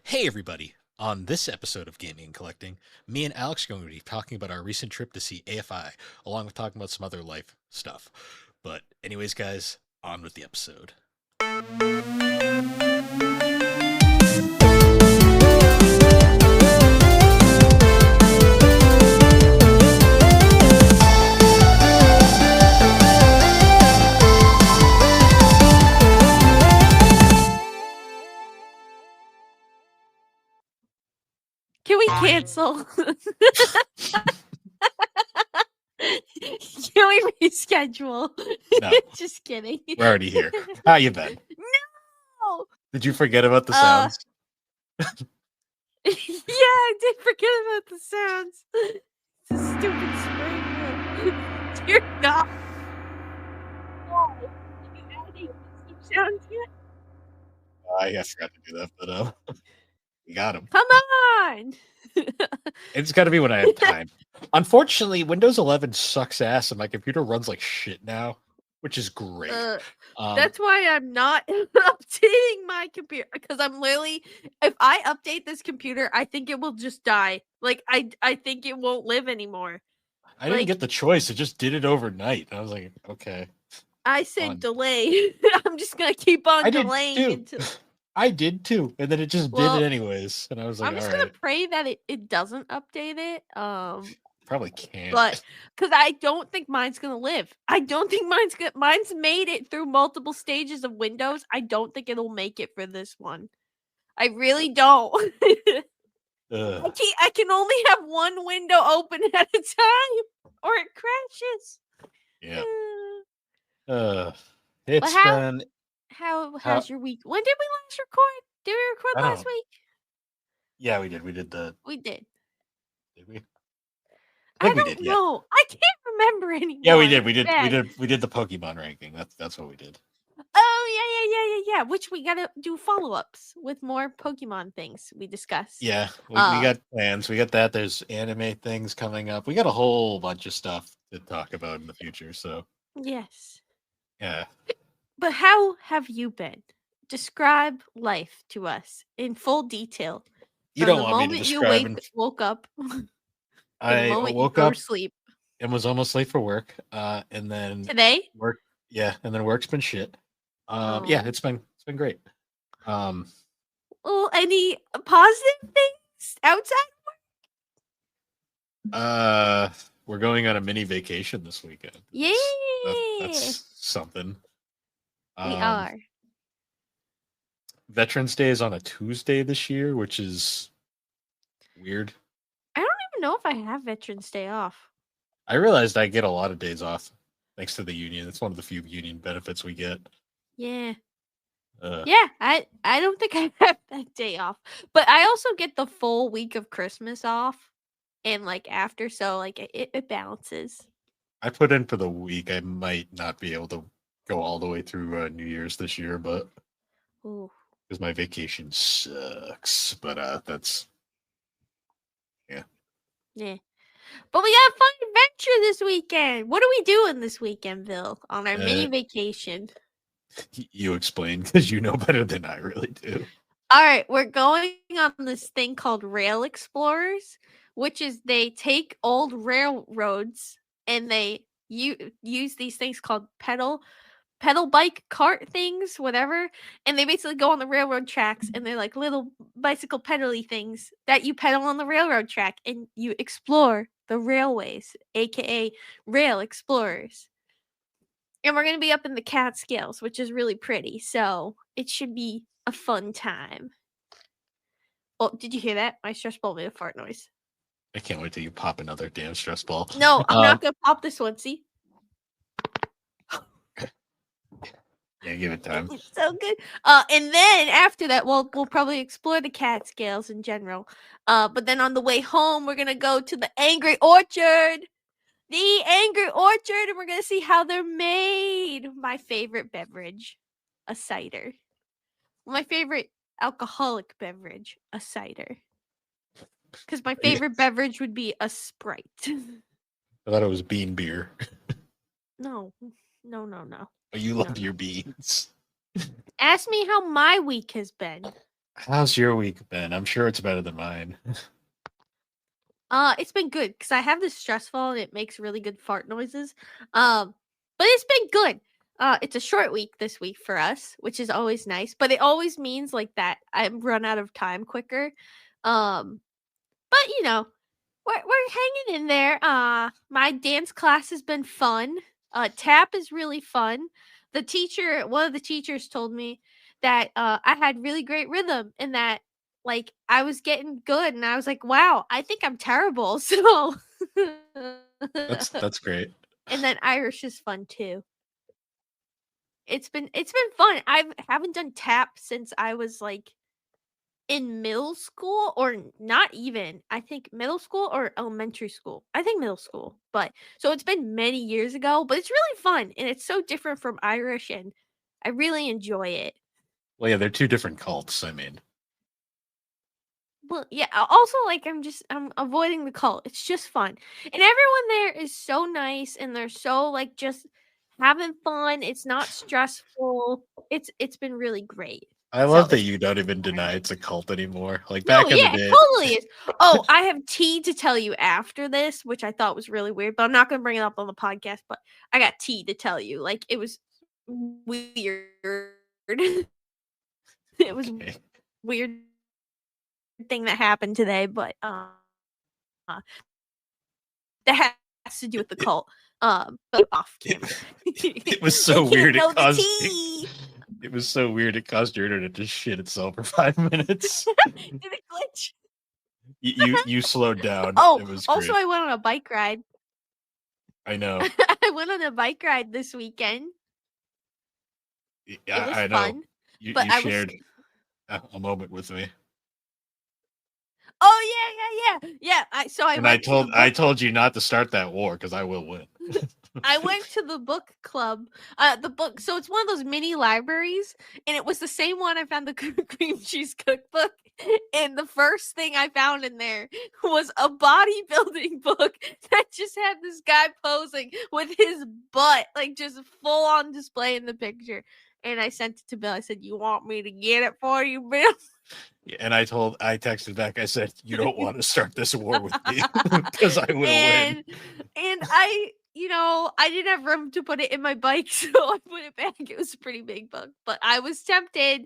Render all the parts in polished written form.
Hey, everybody. On this episode of Gaming and Collecting, me and Alex are going to be talking about our recent trip to see AFI, along with talking about some other life stuff. But, anyways, guys, on with the episode. Can we cancel? Can we reschedule? No, Just kidding. we're already here. How you been? No. Did you forget about the Uh, sounds? Yeah, I did forget about the sounds. It's a stupid spring. Dear God. Why? Are you adding some sounds yet? I forgot to do that, but we got him. Come on. It's got to be when I have time. Unfortunately, Windows 11 sucks ass, and my computer runs like shit now, which is great. That's why I'm not updating my computer, because I'm literally, if I update this computer, I think it will just die. Like I think it won't live anymore. I didn't Like, get the choice. It just did it overnight. I was like, okay. I said Fun. delay. I'm just gonna keep on I did delaying too. until. I did too, and then it just did it Well, anyways. And I was like, I'm all just right, gonna pray that it doesn't update it. probably can't. But because I don't think mine's gonna live. I don't think mine's made it through multiple stages of Windows. I don't think it'll make it for this one. I really don't. Ugh. I can only have one window open at a time, or it crashes. Yeah. But It's how been. how's your week? When did we last record? Did we I record last don't. week? Yeah, we did. We did the. We did. Did we? I I think we did. don't Yeah. know. I can't remember anymore. Yeah, we did. It's We did. We bad. did. We did the Pokemon ranking. That's what we did. Oh yeah. Which we gotta do follow ups with more Pokemon things we discussed. Yeah, we got plans. We got that. There's anime things coming up. We got a whole bunch of stuff to talk about in the future. So Yes. yeah. But how have you been? Describe life to us in full detail. You From don't the want me to moment you describe. And woke up to the I moment you woke go to up sleep. and was almost late for work. And then Today? work. Yeah, and then work's been shit. Yeah, Oh. it's been great. Um, Well, any positive things outside? we're going on a mini vacation this weekend. Yeah. That's something. We are. Veterans Day is on a Tuesday this year, which is weird. I don't even know if I have Veterans Day off. I realized I get a lot of days off thanks to the union. It's one of the few union benefits we get. Yeah. Yeah, I don't think I have that day off. But I also get the full week of Christmas off and like after, so like it balances. I put in for the week. I might not be able to go all the way through New Year's this year, but Ooh. because my vacation sucks. But that's Yeah. But we got a fun adventure this weekend. What are we doing this weekend, Bill, on our mini vacation? You explain because you know better than I really do. All right, we're going on this thing called Rail Explorers, which is they take old railroads and they use these things called pedal bike cart things, whatever, and they basically go on the railroad tracks and they're like little bicycle pedally things that you pedal on the railroad track and you explore the railways, aka Rail Explorers. And we're going to be up in the Catskills, which is really pretty. So it should be a fun time. Oh, did you hear that? My stress ball made a fart noise. I can't wait till you pop another damn stress ball. No, I'm not going to pop this one. See? Yeah, give it time. It's so good. And then after that, we'll probably explore the Catskills in general. But then on the way home, we're going to go to the Angry Orchard. The Angry Orchard, and we're going to see how they're made. My favorite beverage, a cider. My favorite alcoholic beverage, a cider. Because my favorite beverage would be a Sprite. I thought it was bean beer. No. Oh, you love your beans. Ask me how my week has been. How's your week been? I'm sure it's better than mine. It's been good because I have this stressful and it makes really good fart noises. Um, but it's been good. It's a short week this week for us, which is always nice. But it always means like that I run out of time quicker. Um, but we're hanging in there. My dance class has been fun. Tap is really fun. One of the teachers told me that I had really great rhythm and that like I was getting good and I was like, "Wow, I think I'm terrible." So That's great. and then Irish is fun too. It's been fun. I haven't done tap since I was like in middle school or not even. I think middle school or elementary school. I think middle school. But so it's been many years ago, but it's really fun and it's so different from Irish and I really enjoy it. Well, yeah, they're two different cults. I mean, Well, yeah, also like I'm avoiding the cult. It's just fun. And everyone there is so nice and they're so like just having fun. It's not stressful. It's been really great. I So love that it's you don't even deny environment. it's a cult anymore. Like No, back in the yeah, it day, totally is. Oh, I have tea to tell you after this, which I thought was really weird, but I'm not gonna bring it up on the podcast, but I got tea to tell you. Like, it was weird. It was okay. weird thing that happened today, but, that has to do with the It, cult, but off it, camera. it was They so can't weird. know the tea. It was so weird. It caused your internet to shit itself for 5 minutes. Did it glitch? You slowed down. Oh, It was also, great. I went on a bike ride. I know. I went on a bike ride this weekend. It Yeah, was I know. fun, but You I was shared a moment with me, Oh, yeah, yeah, yeah. Yeah, I and I went to the told I book told you not to start that war because I will win. I went to the book club. The book so it's one of those mini libraries, and it was the same one I found the cream cheese cookbook. And the first thing I found in there was a bodybuilding book that just had this guy posing with his butt, like just full on display in the picture. And I sent it to Bill. I said, "You want me to get it for you, Bill?" And I texted back. I said, "You don't want to start this war with me because I will win." and I didn't have room to put it in my bike, so I put it back. It was a pretty big book, but I was tempted,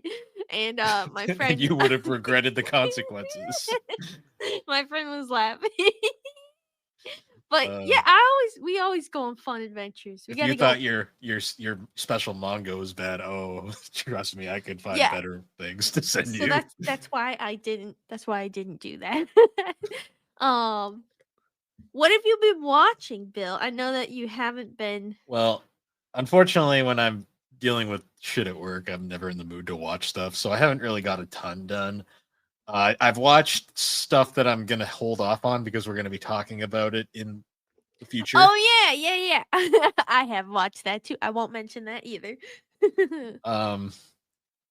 and my And friend you would have regretted the consequences. my friend was laughing. But Uh, yeah, we always go on fun adventures. We if you gotta go. thought your special manga was bad, oh, trust me, I could find Yeah, better things to send so you. that's why I didn't do that. um what have you been watching, Bill? I know that you haven't been. Well, unfortunately, when I'm dealing with shit at work, I'm never in the mood to watch stuff, so I haven't really got a ton done. I've watched stuff that I'm gonna hold off on because we're gonna be talking about it in the future. Oh, yeah, yeah, yeah. I have watched that too. I won't mention that either. Um,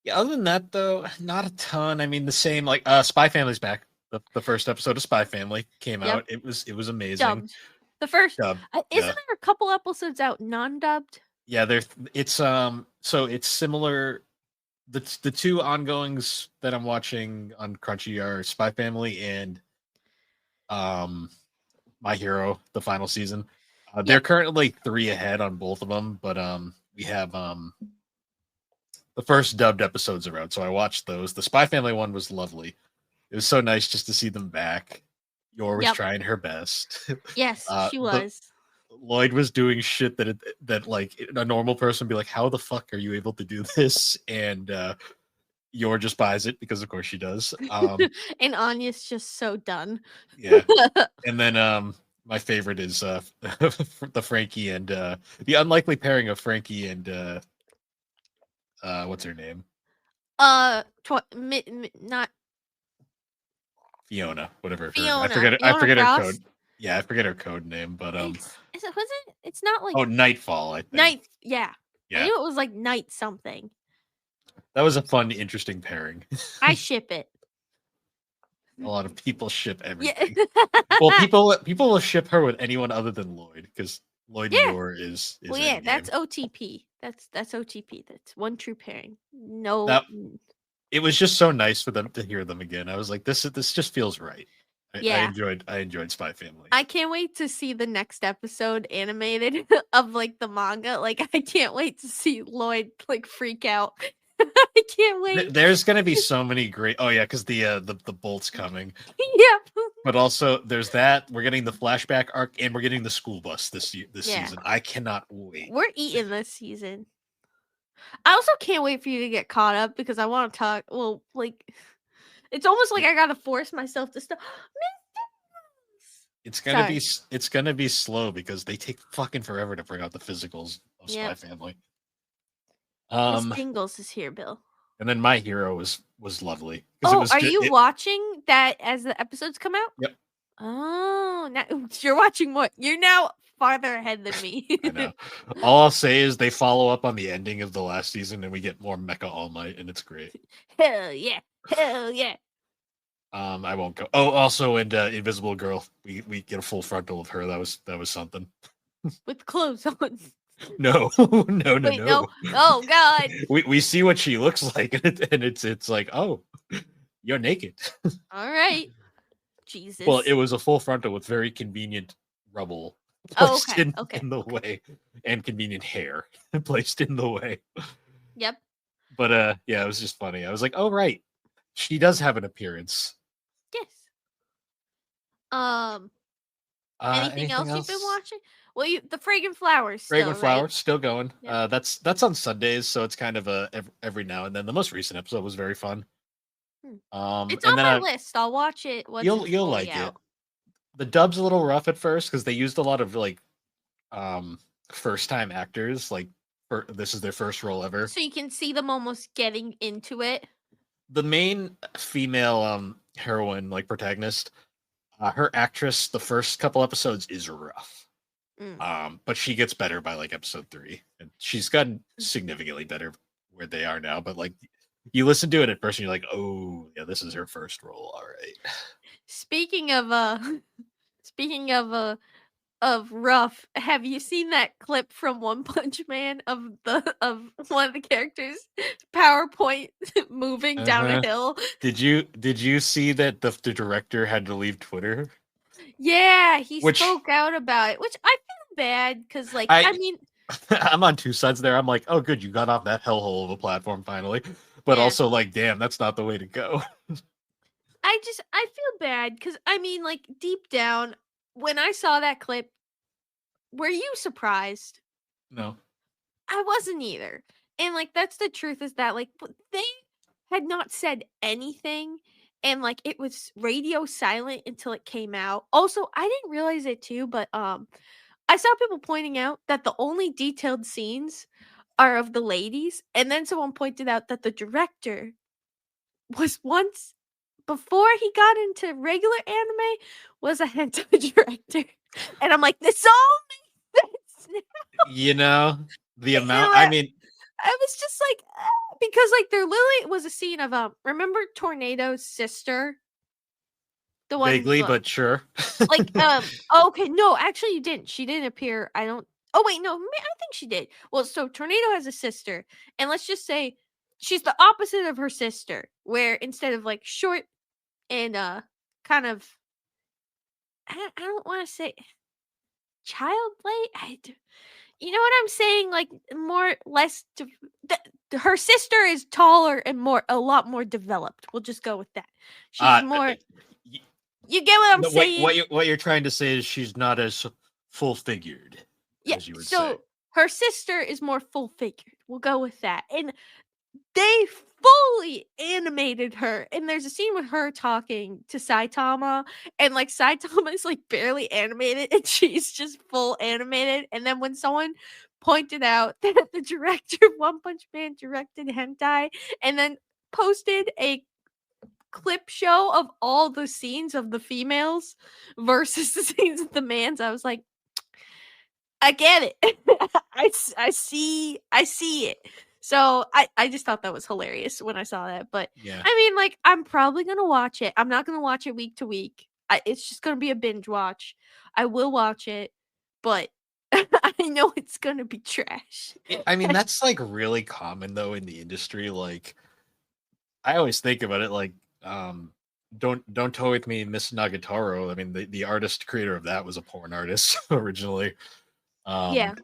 yeah, other than that, though, not a ton. I mean, the same like Spy Family's back. The first episode of Spy Family came Yep, out. It was amazing. dubbed. The first Dub, isn't yeah, there a couple episodes out non-dubbed? yeah. So it's similar. The two ongoings that I'm watching on Crunchy are Spy Family and um My Hero, the final season. They're Yep, currently 3 ahead on both of them, but we have the first dubbed episodes are out, so I watched those. The Spy Family one was lovely. It was so nice just to see them back. Yor was yep. trying her best. Yes, she The was. Lloyd was doing shit that like a normal person would be like, "How the fuck are you able to do this?" And Yor just buys it because, of course, she does. And Anya's just so done. Yeah, and then my favorite is the Frankie and the unlikely pairing of Frankie and what's her name, Not Fiona, whatever her Fiona. I Fiona forget her Frost. code. Yeah, I forget her code name, but It's not like oh, Nightfall, I think. night. Yeah, I Yeah, knew it was like night something. that was a fun, interesting pairing. I ship it. A lot of people ship Yeah. everything. Well, people will ship her with anyone other than Lloyd because Lloyd and Yeah. Yor is Well, yeah, endgame. that's OTP. That's OTP. That's one true pairing. No. That it was just so nice for them to hear them again. I was like, this just feels right. Yeah. I enjoyed Spy Family. I can't wait to see the next episode animated of like the manga. Like I can't wait to see Lloyd like freak out. I can't wait. There's gonna be so many great. Oh yeah, because the bolt's coming. Yeah. But also there's that. We're getting the flashback arc, and we're getting the school bus this Yeah. season. I cannot wait. We're eating this season. I also can't wait for you to get caught up because I want to talk. Well, like it's almost like I gotta force myself to stop. It's gonna be slow because they take fucking forever to bring out the physicals of Spy Yep. Family. Miss Dingles is here, Bill. And then My Hero was lovely. 'Cause Oh, are you watching that as the episodes come out? Yep. Oh, now you're watching more. You're now farther ahead than me. I know. All I'll say is they follow up on the ending of the last season, and we get more Mecha All Might, and it's great. Hell yeah! Hell yeah! I won't go. Oh, also in Invisible Girl, we get a full frontal of her. That was something. With clothes on. No, no. Wait, no. Oh God. We see what she looks like, and it's like, oh, you're naked. All right. Jesus. Well, it was a full frontal with very convenient rubble Oh, placed okay. in the way, and convenient hair placed in the way. Yep. But yeah, it was just funny. I was like, oh right, she does have an appearance. Yes. Anything else you've been watching? Well, the Fragrant Flowers. Fragrant Flowers right? Still going. Yeah. That's on Sundays, so it's kind of every now and then. The most recent episode was very fun. It's on my list. I'll watch it. Once you'll like it. The dub's a little rough at first because they used a lot of like first time actors. Like this is their first role ever, so you can see them almost getting into it. The main female heroine, like protagonist, her actress, the first couple episodes is rough. But she gets better by like episode 3, and she's gotten significantly better where they are now. But like, you listen to it at first, and you're like, "Oh, yeah, this is her first role." All right. Speaking of rough, have you seen that clip from One Punch Man of one of the characters PowerPoint moving down a hill? Did you see that the director had to leave Twitter? Yeah, he spoke out about it, which I feel bad because, like, I mean, I'm on two sides there. I'm like, oh, good, you got off that hellhole of a platform finally, but also like, damn, that's not the way to go. I feel bad because I mean, like, deep down, when I saw that clip, were you surprised? No, I wasn't either. And like, that's the truth, is that like they had not said anything. And like it was radio silent until it came out. Also, I didn't realize it too, but I saw people pointing out that the only detailed scenes are of the ladies, and then someone pointed out that the director was once, before he got into regular anime, was a hentai director. And I'm like, this all makes sense now. You know, the amount, I mean, I was just like, because like there literally was a scene of remember Tornado's sister? The one vaguely, but sure. Like okay, no, actually you didn't. She didn't appear. I don't. Oh wait, no, I think she did. Well, so Tornado has a sister, and let's just say she's the opposite of her sister, where instead of like short and kind of, I don't want to say childlike. You know what I'm saying? Like more, less. Her sister is taller and a lot more developed. We'll just go with that. She's more. You get what I'm saying? What you're trying to say is she's not as full figured. Yeah. As you would so say. Her sister is more full figured. We'll go with that. And they fully animated her, and there's a scene with her talking to Saitama, and like Saitama is like barely animated and she's just full animated. And then when someone pointed out that the director of One Punch Man directed hentai and then posted a clip show of all the scenes of the females versus the scenes of the mans, I was like, I get it. I see it. So I just thought that was hilarious when I saw that. But yeah. I mean, like, I'm probably gonna watch it. I'm not gonna watch it week to week. It's just gonna be a binge watch. I will watch it, but I know it's gonna be trash. I mean, that's like really common though in the industry. Like, I always think about it like, don't toy with me, Miss Nagatoro. I mean, the artist creator of that was a porn artist originally. Yeah.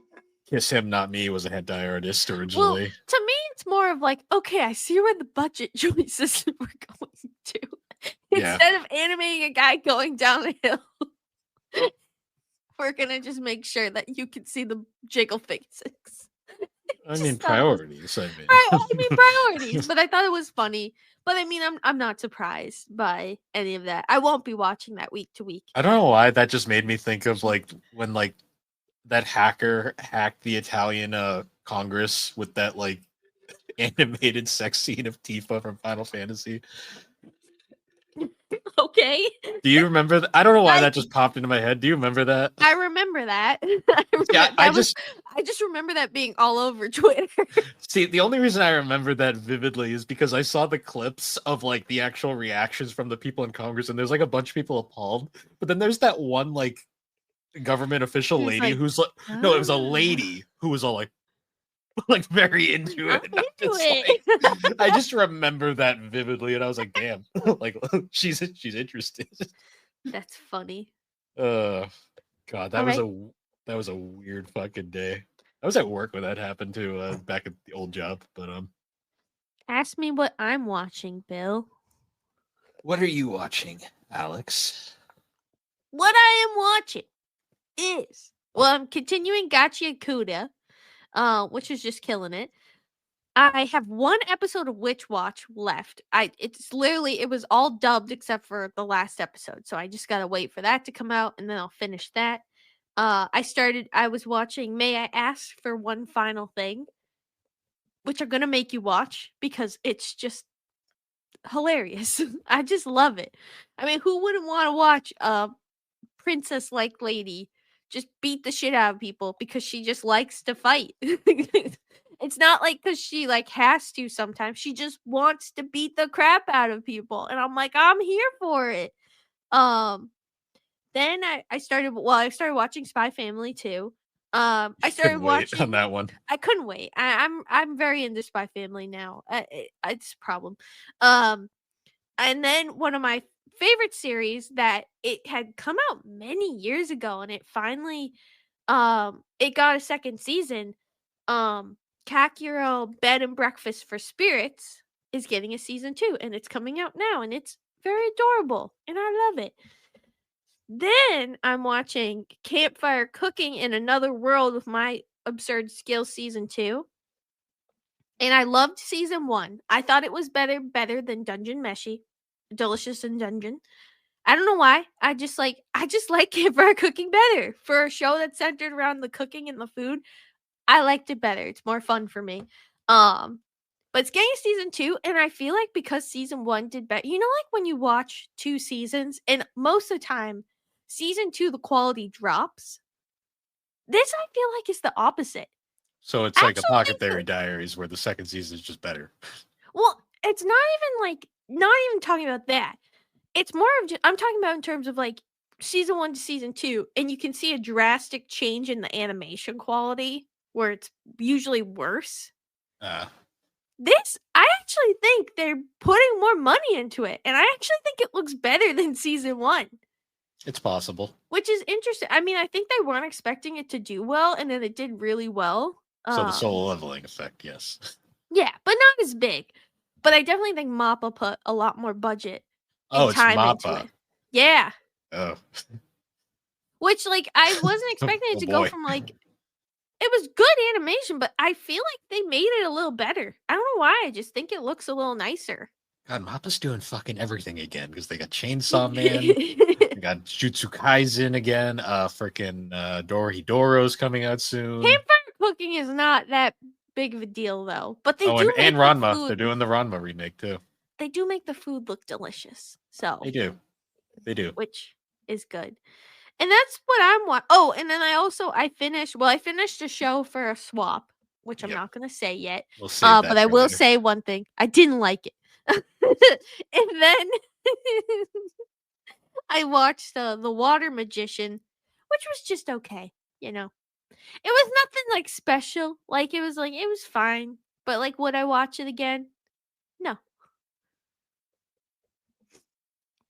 Kiss Him Not Me was a hentai artist Well, originally. to me, it's more of like, okay, I see where the budget choices we're going to. Yeah, Instead of animating a guy going down a hill, we're gonna just make sure that you can see the jiggle faces. I mean Just thought it was priorities. I mean, right. I mean priorities, but I thought it was funny. But I mean, I'm not surprised by any of that. I won't be watching that week to week. I don't know why that just made me think of like when like that hacker hacked the Italian Congress with that like animated sex scene of Tifa from Final Fantasy. Okay. Do you remember that? I don't know why I that just popped into my head. Do you remember that? I remember that. Yeah, I just remember that being all over Twitter. see the only reason I remember that vividly is because I saw the clips of like the actual reactions from the people in Congress, and there's like a bunch of people appalled. But then there's that one like government official Who's lady like, who's like, no, it was a lady who was all like, like very into I'm it. And I'm into just it. like, I just remember that vividly, and I was like, damn, like she's interested. That's funny. Uh, God, All right. that was a weird fucking day. I was at work when that happened too, back at the old job. But Ask me what I'm watching, Bill. what are you watching, Alex? What I am watching is I'm continuing Gotcha Kuda, which is just killing it. I have one episode of Witch Watch left. It was all dubbed except for the last episode. So I just gotta wait for that to come out and then I'll finish that. I was watching May I Ask for One Final Thing, which I'm gonna make you watch because it's just hilarious. I just love it. I mean, who wouldn't want to watch a princess like lady just beat the shit out of people because she just likes to fight? It's not like because she like has to sometimes. She just wants to beat the crap out of people. And I'm like, I'm here for it. Um then I started watching Spy Family too. I started Couldn't wait on watching that one. I couldn't wait. I'm very into Spy Family now. It's a problem. Um and then one of my favorite series that it had come out many years ago and it got a second season. Kakuro Bed and Breakfast for Spirits is getting a season 2 and it's coming out now and it's very adorable and I love it. Then I'm watching Campfire Cooking in Another World with My Absurd Skills season 2. And I loved season 1. I thought it was better than Dungeon Meshi. Delicious in Dungeon. I don't know why. I just like Campfire Cooking better. For a show that's centered around the cooking and the food, I liked it better. It's more fun for me. But it's getting season 2 and I feel like because season 1 did better. You know like when you watch 2 seasons and most of the time season 2 the quality drops? This I feel like is the opposite. So it's I like a actually Pocket think Theory Diaries where the second season is just better. well, it's not even talking about that. It's more of I'm talking about in terms of like season 1 to season 2 and you can see a drastic change in the animation quality where it's usually worse. Uh, This I actually think they're putting more money into it and I actually think it looks better than season 1, it's possible. which is interesting. I mean, I think they weren't expecting it to do well and then it did really well. So the solo leveling effect, yes. Yeah, but not as big. But I definitely think Mappa put a lot more budget Oh, and it's time into Mappa. it. Yeah. Oh, Which like I wasn't expecting it oh to go boy. from like it was good animation, but I feel like they made it a little better. I don't know why. I just think it looks a little nicer. God, Mappa's doing fucking everything again because they got Chainsaw Man, they got Jutsu Kaisen again. Freaking Dorohedoro's coming out soon. Campfire cooking is not that big of a deal though, but they Oh, do and make the Ranma. They're food. doing the Ranma remake too. They do make the food look delicious. So They do. They do. which is good. And that's what I'm oh, and then I finished a show for a swap, which I'm Yep. not gonna say yet. We'll save that But I for will later. say one thing. I didn't like it. And then I watched The Water Magician, which was just okay, you know. It was nothing like special. Like it was fine. But like would I watch it again? No.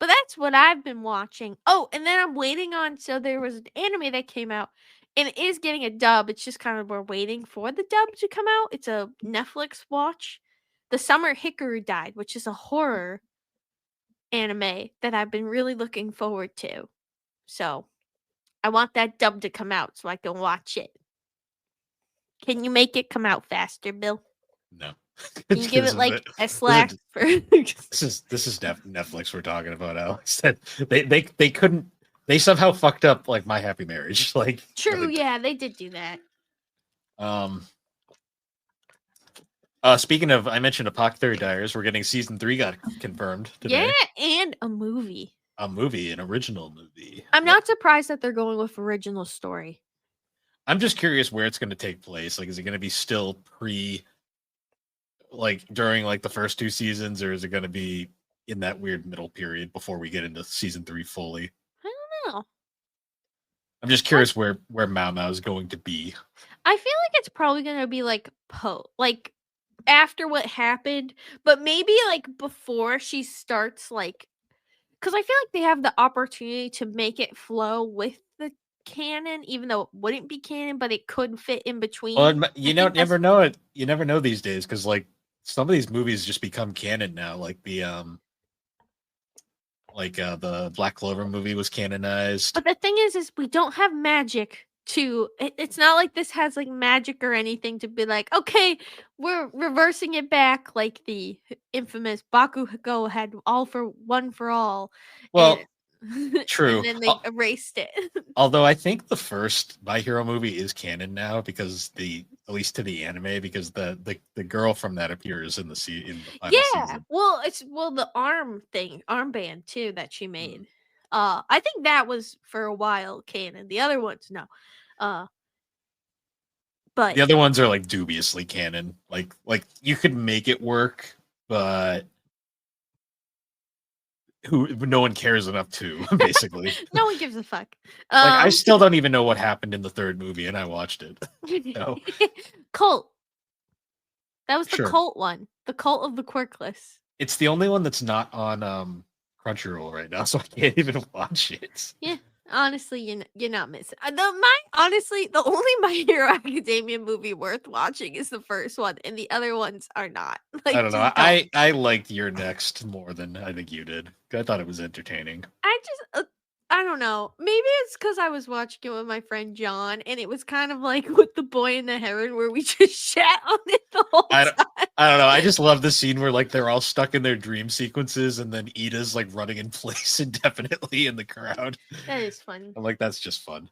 But that's what I've been watching. Oh, and then I'm waiting on. So there was an anime that came out, and it is getting a dub. It's just kind of we're waiting for the dub to come out. It's a Netflix watch. The Summer Hikaru Died, which is a horror anime that I've been really looking forward to. So I want that dub to come out so I can watch it. Can you make it come out faster, Bill? No. Can you give it like a slack for this is Netflix we're talking about, Alex. That they couldn't, they somehow fucked up like My Happy Marriage. Like True, yeah, they did do that. Speaking of, I mentioned Apothecary Diaries. We're getting season 3 got confirmed today. Yeah, and a movie. An original movie. I'm not surprised that they're going with original story. I'm just curious where it's going to take place. Like, is it going to be still like during like the first 2 seasons, or is it going to be in that weird middle period before we get into season 3 fully? I don't know. I'm just curious where Mao Mao is going to be. I feel like it's probably going to be like after what happened, but maybe like before she starts, like, because I feel like they have the opportunity to make it flow with the canon, even though it wouldn't be canon, but it could fit in between. Well, you never know it. You never know these days, because like some of these movies just become canon now. Like the Black Clover movie was canonized. But the thing is we don't have magic to. It's not like this has like magic or anything to be like, okay, we're reversing it back, like the infamous Bakugo had all for one for all. Well, and, true. And then they erased it. Although I think the first My Hero movie is canon now, because at least to the anime, because the girl from that appears in the final season. Well, it's the armband too that she made. I think that was for a while canon. The other ones, no. But the other ones are like dubiously canon. Like you could make it work, but no one cares enough to, basically. No one gives a fuck. I still don't even know what happened in the 3rd movie, and I watched it. No. Cult. That was the Cult one. The Cult of the Quirkless. It's the only one that's not on Crunchyroll right now, so I can't even watch it. Yeah. Honestly, you're not missing. Honestly, the only My Hero Academia movie worth watching is the first one, and the other ones are not. Like, I don't know. I liked Your Next more than I think you did. I thought it was entertaining. I don't know. Maybe it's because I was watching it with my friend John, and it was kind of like with The Boy and the Heron, where we just shat on it the whole time. I don't know. I just love the scene where like they're all stuck in their dream sequences, and then Ida's like running in place indefinitely in the crowd. That is funny. I'm like, that's just fun.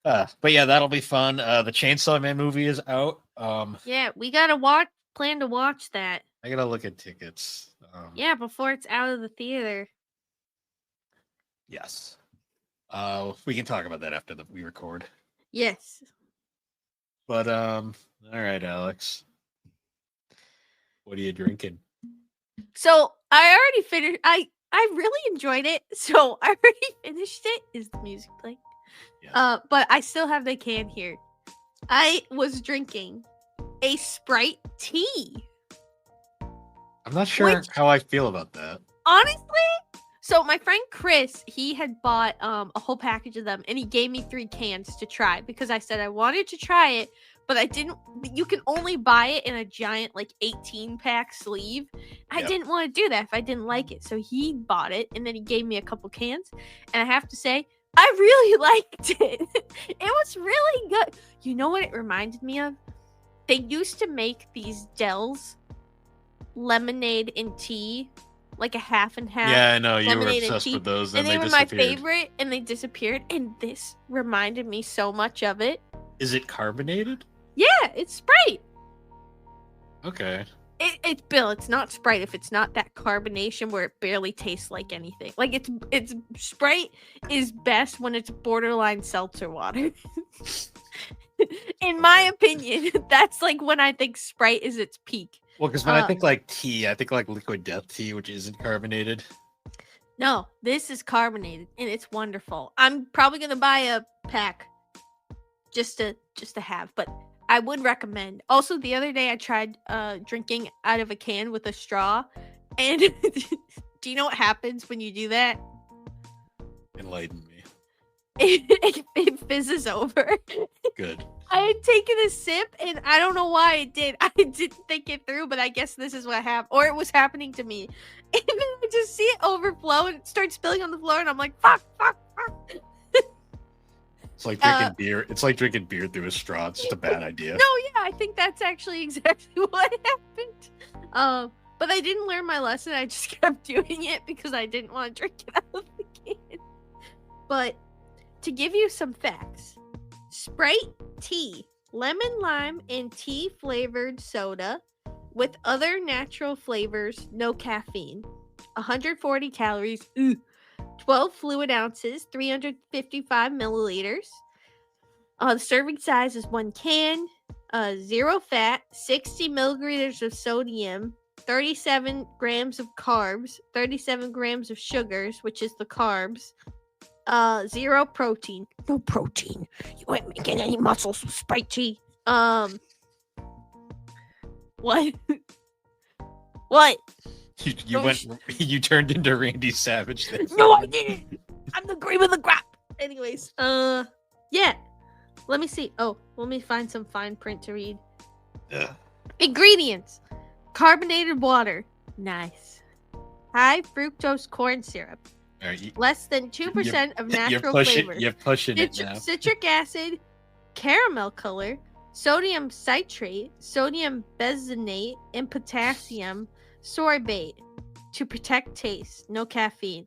But yeah, that'll be fun. The Chainsaw Man movie is out. Yeah, we gotta plan to watch that. I gotta look at tickets. Yeah, before it's out of the theater. Yes. We can talk about that after we record. Yes. But all right, Alex. What are you drinking? So I already finished. I really enjoyed it. So I already finished it. Is the music playing? Yes. But I still have the can here. I was drinking a Sprite tea. I'm not sure how I feel about that. Honestly, so my friend Chris, he had bought a whole package of them, and he gave me 3 cans to try because I said I wanted to try it, but I didn't. You can only buy it in a giant like 18-pack sleeve. I didn't want to do that if I didn't like it, so he bought it, and then he gave me a couple cans, and I have to say, I really liked it. It was really good. You know what it reminded me of? They used to make these Dells lemonade and tea, like a half and half. Yeah, I know. You were obsessed with those, and they were my favorite, and they disappeared. And this reminded me so much of it. Is it carbonated? Yeah, it's Sprite. Okay. It's Bill. It's not Sprite if it's not that carbonation where it barely tastes like anything. Like it's Sprite is best when it's borderline seltzer water. In my opinion, that's like when I think Sprite is its peak. Well, because when I think like tea, I think like Liquid Death tea, which isn't carbonated. No, this is carbonated and it's wonderful. I'm probably gonna buy a pack just to have, but I would recommend. Also, the other day I tried drinking out of a can with a straw, and Do you know what happens when you do that? Enlighten me. It fizzes over. Good. I had taken a sip, and I don't know why it did. I didn't think it through, but I guess this is what happened, or it was happening to me. And then I just see it overflow, and it starts spilling on the floor, and I'm like, fuck. It's like drinking beer. It's like drinking beer through a straw. It's just a bad idea. No, yeah, I think that's actually exactly what happened. But I didn't learn my lesson. I just kept doing it because I didn't want to drink it out of the can. But to give you some facts, Sprite tea, lemon lime and tea flavored soda with other natural flavors, no caffeine, 140 calories, 12 fluid ounces, 355 milliliters. The serving size is 1 can, 0 fat, 60 milliliters of sodium, 37 grams of carbs, 37 grams of sugars, which is the carbs, 0 protein. No protein. You ain't making any muscles with Sprite tea. What? What? You turned into Randy Savage then. No, I didn't. I'm the cream of the crop. Anyways, yeah. Let me see. Oh, let me find some fine print to read. Ingredients: carbonated water. Nice. High fructose corn syrup. Right, less than 2% of natural flavor. You're pushing it now. Citric acid, caramel color, sodium citrate, sodium benzoate, and potassium sorbate to protect taste. No caffeine.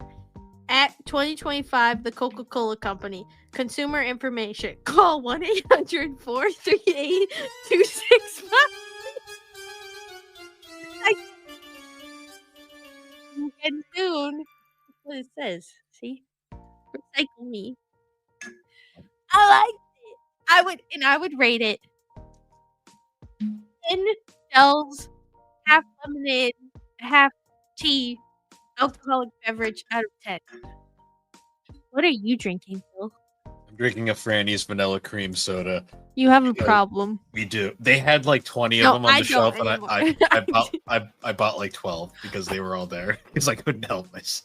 At 2025, the Coca-Cola Company. Consumer information. Call 1-800-438-265. And soon. That's what it says. See? Recycle me. I liked it. I would rate it 10 shells, half lemonade, half tea, alcoholic beverage out of 10. What are you drinking, Bill? I'm drinking a Franny's vanilla cream soda. You have a problem. We do. They had like 20 of them on the shelf, and I bought like 12 because they were all there because I couldn't help myself.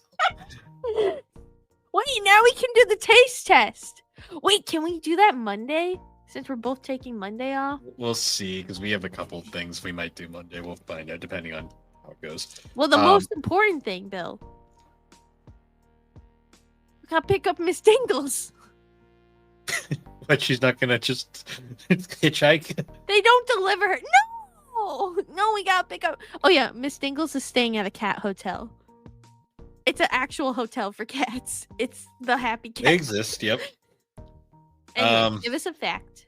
Wait, now we can do the taste test. Wait, can we do that Monday? Since we're both taking Monday off? We'll see, because we have a couple things we might do Monday. We'll find out, depending on how it goes. Well, the most important thing, Bill. We gotta pick up Miss Dingles. But she's not gonna just hitchhike? They don't deliver her. No, we gotta pick up. Oh, yeah, Miss Dingles is staying at a cat hotel. It's an actual hotel for cats. It's the Happy Cat. They exist, yep. Anyway, give us a fact.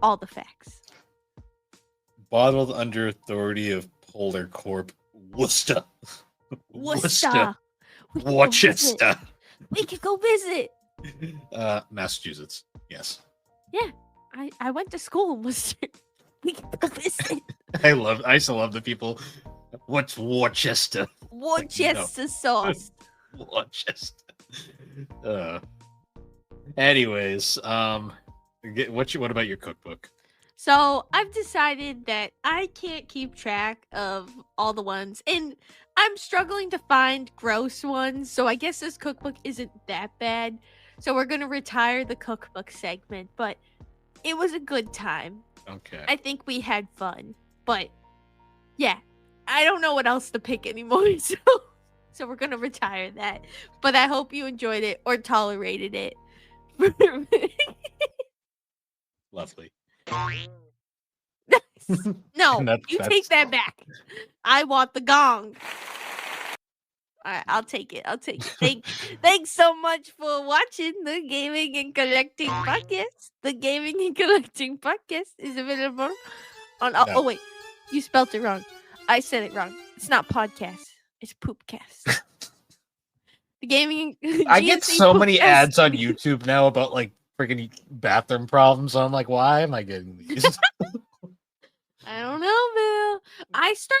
All the facts. Bottled under authority of Polar Corp. Worcester. Worcester. Worcester. We could go visit. Massachusetts. Yes. Yeah. I went to school in Worcester. We could go visit. I used to love the people. What's Worcester? Worcester sauce. Worcester. Anyways, what about your cookbook? So I've decided that I can't keep track of all the ones, and I'm struggling to find gross ones. So I guess this cookbook isn't that bad. So we're gonna retire the cookbook segment, but it was a good time. Okay. I think we had fun, but yeah, I don't know what else to pick anymore. So we're gonna retire that. But I hope you enjoyed it or tolerated it. Lovely. No, you take that back. I want the gong. All right, I'll take it. Thanks so much for watching the Gaming and Collecting Podcast. The Gaming and Collecting Podcast is available on. No. Oh wait, you spelled it wrong. I said it wrong. It's not podcast. It's poopcast. The gaming. I get so many ads on YouTube now about like freaking bathroom problems. I'm like, why am I getting these? I don't know, Bill.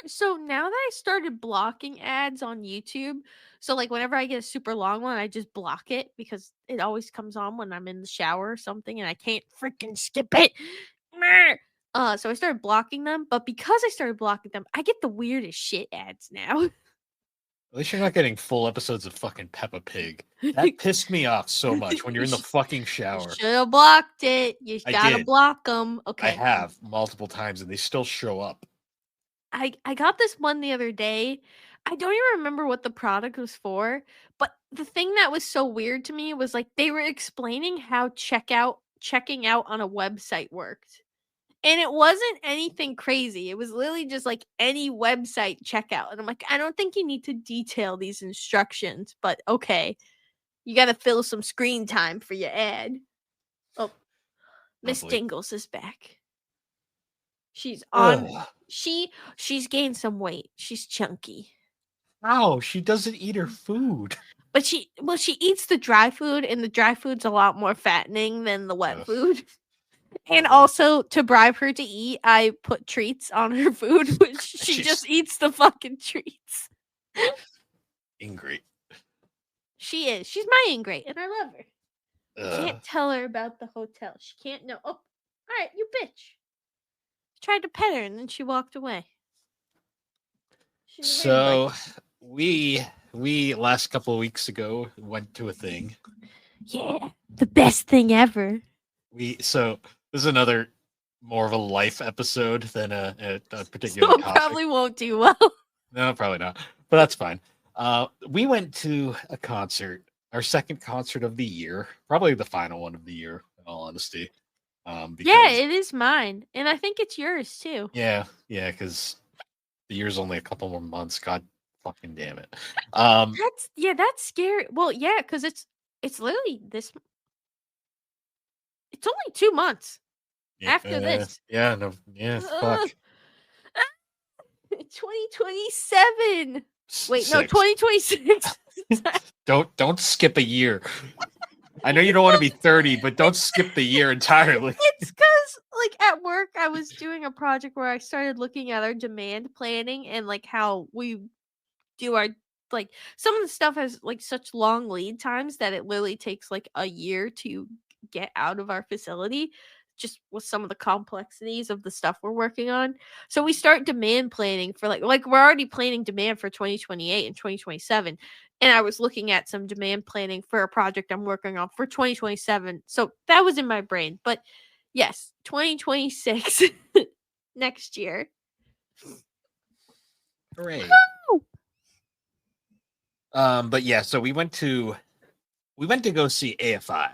So now that I started blocking ads on YouTube, so like whenever I get a super long one, I just block it because it always comes on when I'm in the shower or something, and I can't freaking skip it. So I started blocking them, but because I started blocking them, I get the weirdest shit ads now. At least you're not getting full episodes of fucking Peppa Pig. That pissed me off so much when you're in the fucking You shower. should have blocked it. You I gotta did. block them. I Okay. have multiple times and they still show up. I got this one the other day. I don't even remember what the product was for, but the thing that was so weird to me was like they were explaining how checking out on a website worked. And it wasn't anything crazy. It was literally just like any website checkout. And I'm like, I don't think you need to detail these instructions, but okay. You got to fill some screen time for your ad. Oh, Miss Lovely. Jingles is back. She's on. Ugh. She's gained some weight. She's chunky. Ow, she doesn't eat her food. But she eats the dry food, and the dry food's a lot more fattening than the wet Ugh. food. And Lovely. also to bribe her to eat, I put treats on her food, which she She's just eats the fucking treats. ingrate. She is. She's my ingrate, and I love her. Ugh. Can't tell her about the hotel. She can't know. Oh, all right, you bitch. Tried to pet her, and then she walked away. She's a weird So bite. we last couple of weeks ago went to a thing. Yeah, the best thing ever. So this is another more of a life episode than a particular So topic. probably won't do well. No, probably not. But that's fine. We went to a concert, our second concert of the year, probably the final one of the year, in all honesty. Yeah, Because it is mine, and I think it's yours too. yeah, because the year's only a couple more months. God fucking damn it. That's scary. Well, yeah, because it's literally this. It's only 2 months Yeah, after this. yeah, no, yeah, fuck. 2027. Wait, no, Six. 2026. Don't skip a year. I know you don't want to be 30, but don't skip the year entirely. It's because, like, at work, I was doing a project where I started looking at our demand planning and, like, how we do our, like, some of the stuff has, like, such long lead times that it literally takes, like, a year to get out of our facility, just with some of the complexities of the stuff we're working on. So we start demand planning for, like, we're already planning demand for 2028 and 2027. And I was looking at some demand planning for a project I'm working on for 2027. So that was in my brain. But yes, 2026 next year. Hooray. But yeah, so we went to go see AFI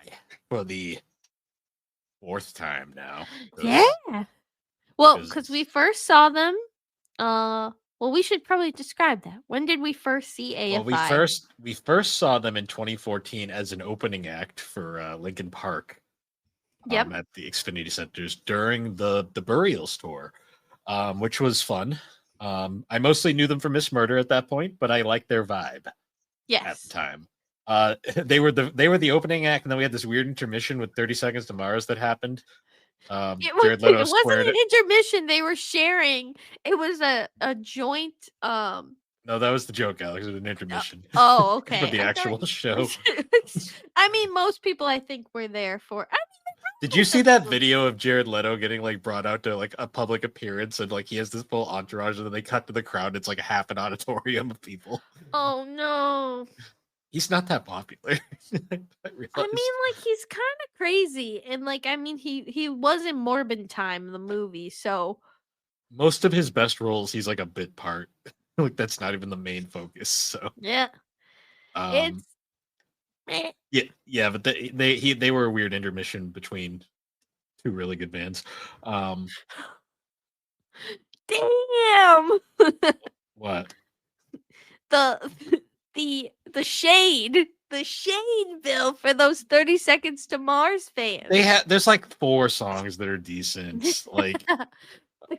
for the fourth time now. Yeah. Well, 'cause- because we first saw them. Well, we should probably describe that. When did we first see AFI? Well, we first saw them in 2014 as an opening act for Lincoln Park. Yep. At the Xfinity Centers during the Burials tour, which was fun. I mostly knew them for Miss Murder at that point, but I liked their vibe at Yes. the time. They were the opening act, and then we had this weird intermission with 30 Seconds to Mars that happened. Jared Leto It wasn't squared an it. intermission. They were sharing. It was a joint. No, that was the joke, Alex. It was an intermission. Oh, okay. For the I actual thought- show. I mean, most people I think were there for. Did you see that video of Jared Leto getting like brought out to like a public appearance and like he has this full entourage and then they cut to the crowd? It's like a half an auditorium of people. Oh no. He's not that popular. I mean, like he's kind of crazy, and like I mean, he was in Morbid Time, the movie, so most of his best roles, he's like a bit part. Like that's not even the main focus. So yeah, it's yeah, but they were a weird intermission between two really good bands. Damn. What? The shade bill for those 30 Seconds to Mars fans. There's like 4 songs that are decent. Like The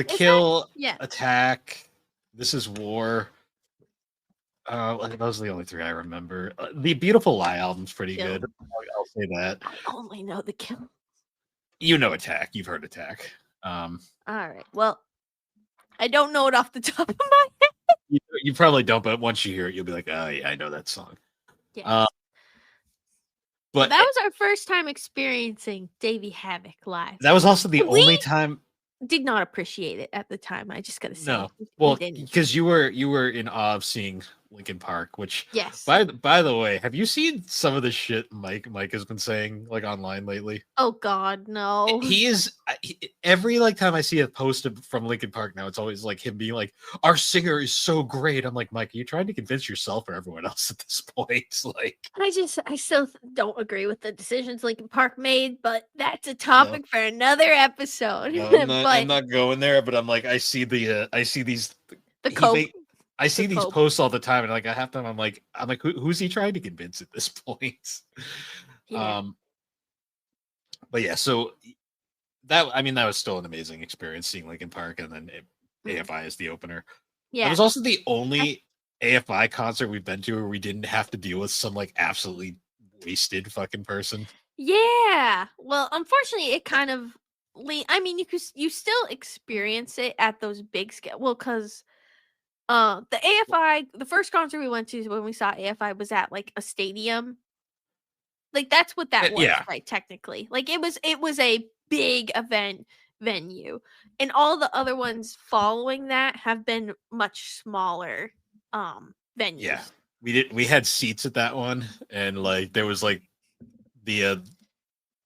Kill, yeah, Attack, This Is War. Those are the only 3 I remember. The Beautiful Lie album's pretty Kill. good. I'll say that. I only know The Kill. You know Attack. You've heard Attack. All right. Well, I don't know it off the top of my head. You probably don't, but once you hear it, you'll be like, "Oh yeah, I know that song." Yes. But that was our first time experiencing Davey Havoc live. that was also the only time. did not appreciate it at the time. I just gotta say, No. we Well, didn't. because you were in awe of seeing Linkin Park, which Yes. by the way, have you seen some of the shit Mike has been saying like online lately? Oh God, no. He is every like time I see a post from Linkin Park now, it's always like him being like, "Our singer is so great." I'm like, Mike, are you trying to convince yourself or everyone else at this point? Like, I still don't agree with the decisions Linkin Park made, but that's a no, topic for another episode. no, I'm not. I'm But not going there. But I'm like, I see these. the He cope, make. I the see these cope. posts all the time, and like I have them. I'm like, who's he trying to convince at this point? Yeah. Um, but yeah, so that I mean that was still an amazing experience seeing Linkin Park, and then Mm. AFI is the opener. That Yeah. was also the I, only AFI concert we've been to where we didn't have to deal with some like absolutely wasted fucking person. yeah. Well, unfortunately, it kind of. I mean, you still experience it at those big scale. Well, because the AFI, the first concert we went to when we saw AFI was at like a stadium. Like that's what that was, Yeah, right? Technically, like it was a big event venue, and all the other ones following that have been much smaller yeah. venues. We had seats at that one, and like there was like the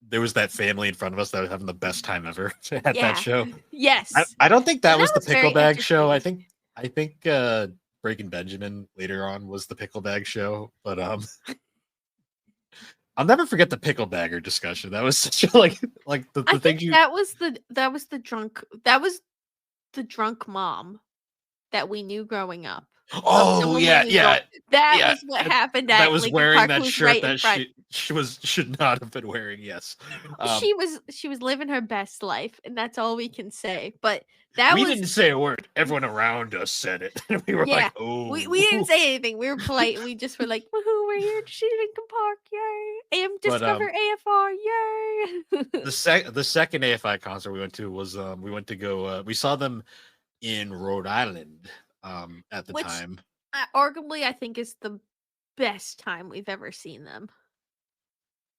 there was that family in front of us that was having the best time ever at that Yeah. show. Yes. I don't think that And that was the was very pickle bag show. entertaining. I think Breaking Benjamin later on was the pickle bag show, but I'll never forget the pickle bagger discussion. That was such a like I the thing think you. that was the drunk mom that we knew growing up, of Oh someone we yeah, knew yeah, that yeah. was what happened That at was Lincoln wearing Park, who that was shirt right in that front. should not have been wearing. Yes, um, She was living her best life, and that's all we can say. But that we was didn't say a word. Everyone around us said it, and we were yeah. like, We didn't "Oh." say anything. We were polite. We just were like, "Woohoo! We're here to see Lincoln Park! Yay! And But discover AFR! Yay!" the second AFI concert we went to was we went to go we saw them in Rhode Island at the Which, time. arguably, I think is the best time we've ever seen them.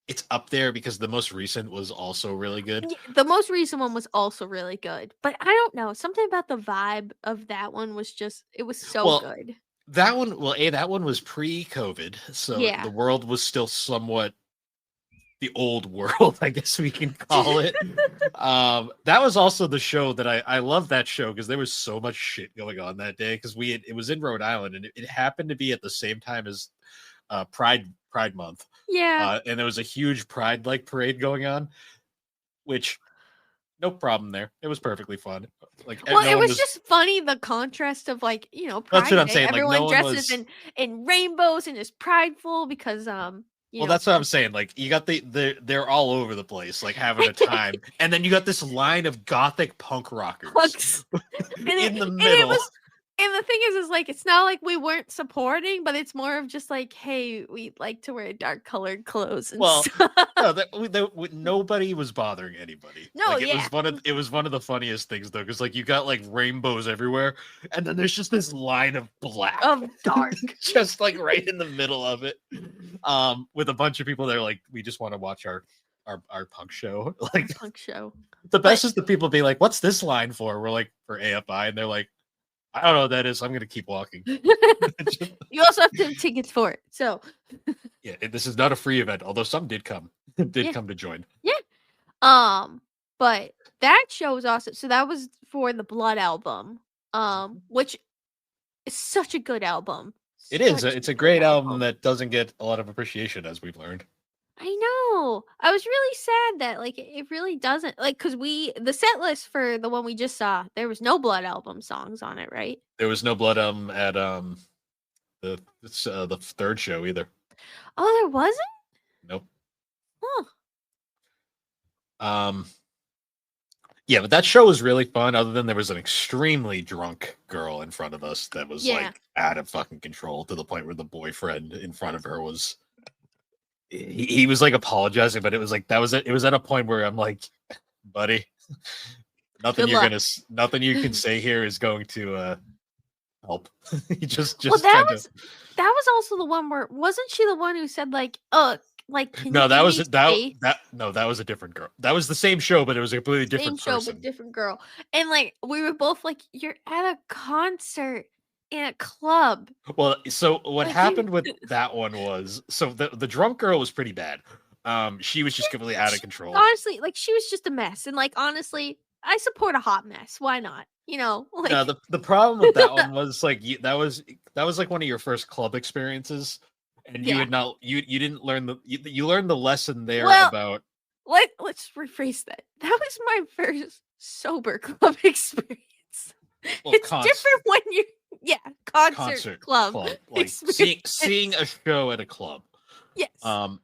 It's up there because the most recent was also really good. Yeah, the most recent one was also really good, but I don't know, something about the vibe of that one was just it was so Well, good. that one was pre-COVID, so Yeah. the world was still somewhat the old world, I guess we can call it. That was also the show that I love that show because there was so much shit going on that day because it was in Rhode Island and it happened to be at the same time as Pride Month, Yeah. and there was a huge Pride like parade going on, which no problem there. It was perfectly fun. Like Well, no it one was was. just funny the contrast of like, That's what Pride I'm Day, saying. Like no everyone one dresses was. in rainbows and is prideful because Well, that's what I'm saying. Like you got they're all over the place, like having a time, and then you got this line of gothic punk rockers hugs. And in the it middle. was and the thing is like it's not like we weren't supporting, but it's more of just like, hey, we like to wear dark colored clothes and Well, stuff. no, nobody was bothering anybody. No, Like yeah. it was one of the funniest things though, because like you got like rainbows everywhere, and then there's just this line of black, Of dark. just like right in the middle of it, with a bunch of people that are like, we just want to watch our punk show. Like Punk show. the But best is the people being like, "What's this line for?" We're like, "For AFI," and they're like, "I don't know what that is. I'm gonna keep walking." you also have to have tickets for it. So Yeah, this is not a free event, although some did come, yeah. come to join. Yeah. But that show was awesome. So that was for the Blood album. Which is such a good album. It is. Such It's a a good great album album. that doesn't get a lot of appreciation, as we've learned. I know. I was really sad that like it really doesn't like because the set list for the one we just saw, there was no Blood album songs on it, right? There was no Blood album at the third show either. Oh, there wasn't? Nope. Huh. Yeah, but that show was really fun. Other than there was an extremely drunk girl in front of us that was Yeah. like out of fucking control to the point where the boyfriend in front of her was. He was like apologizing, but it was like it was at a point where I'm like, buddy, nothing Good luck. nothing you can say here is going to help. You just Well, kind of. that was also the one where wasn't she the one who said like, like, can you No, give that was me space? that was a different girl. That was the same show, but it was a completely Same different show, but person. different girl. And like we were both like, "You're at a concert in a club." Well, so what Like you happened with that one was, so the drunk girl was pretty bad. She was just completely out of she control. honestly, like, she was just a mess. And like honestly, I support a hot mess. Why not? You know, No, like the problem with that one was like that was like one of your first club experiences, and you yeah. had not you didn't learn you learned the lesson there Well, about let's rephrase that. That was my first sober club experience. well It's different when you yeah, concert concert club club, like seeing experience. a show at a club. Yes. Um,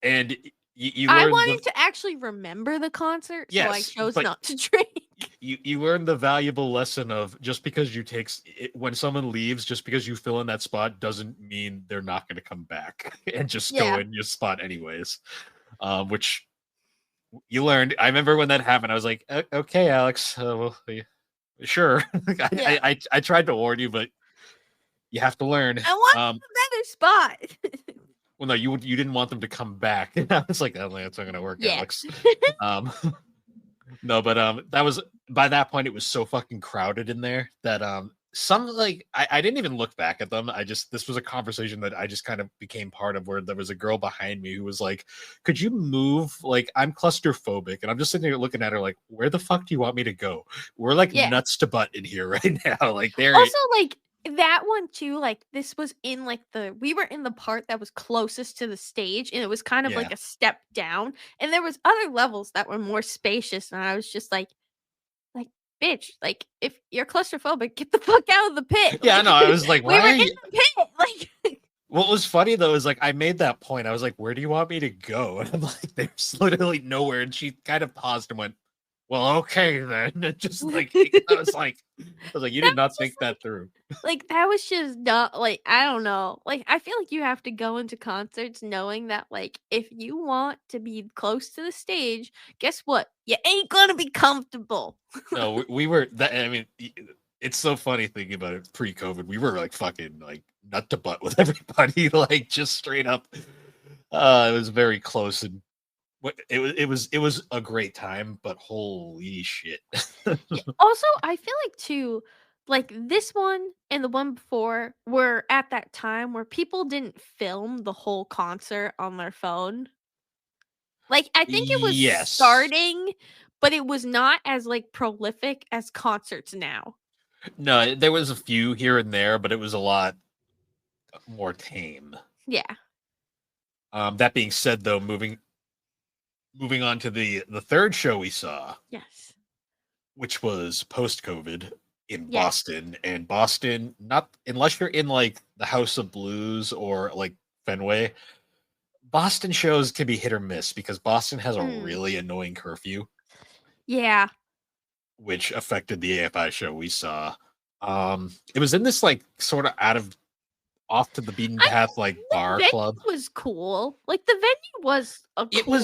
and you I learn the wanted to actually remember the concert, so I yes, chose but not to drink. you learn the valuable lesson of just because you when someone leaves, just because you fill in that spot doesn't mean they're not going to come back and just go Yeah. in your spot anyways. Which you learned. I remember when that happened. I was like, okay, Alex, well, sure. Yeah. I tried to warn you, but you have to learn. I want a better spot. Well, no, you didn't want them to come back. I was like, oh, that's not going to work, Yeah. Alex. Um, no, but that was by that point it was so fucking crowded in there that some like I didn't even look back at them. This was a conversation that I just kind of became part of where there was a girl behind me who was like, could you move? Like I'm claustrophobic and I'm just sitting there looking at her like, where the fuck do you want me to go? We're like Yeah. nuts to butt in here right now. Like there Also, like that one too, like this was in like we were in the part that was closest to the stage, and it was kind of yeah. like a step down, and there was other levels that were more spacious, and I was just like bitch, like if you're claustrophobic, get the fuck out of the pit. Yeah, Like no, I was like, we why were are in you the pit, like what was funny though is like I made that point. I was like, where do you want me to go? And I'm like, there's literally nowhere. And she kind of paused and went, well, okay then. And just like I was like, you that did not was think just that through. like that was just not like I don't know. Like I feel like you have to go into concerts knowing that like if you want to be close to the stage, guess what? You ain't gonna be comfortable. No, we were that I mean it's so funny thinking about it pre-COVID. We were like fucking like nut to butt with everybody, like just straight up. It was very close and it was a great time, but holy shit. Yeah. Also, I feel like too, like this one and the one before were at that time where people didn't film the whole concert on their phone. Like I think it was Yes. starting, but it was not as like prolific as concerts now. No, there was a few here and there, but it was a lot more tame. Yeah. That being said, though, moving on to the third show we saw, Yes. which was post COVID in Yes. Boston, and Boston, not unless you're in like the House of Blues or like Fenway, Boston shows can be hit or miss because Boston has a Mm. really annoying curfew, Yeah. which affected the AFI show we saw. It was in this like sort of out of off to the beaten I path like mean, the bar venue club. was cool. Like the venue was a cool.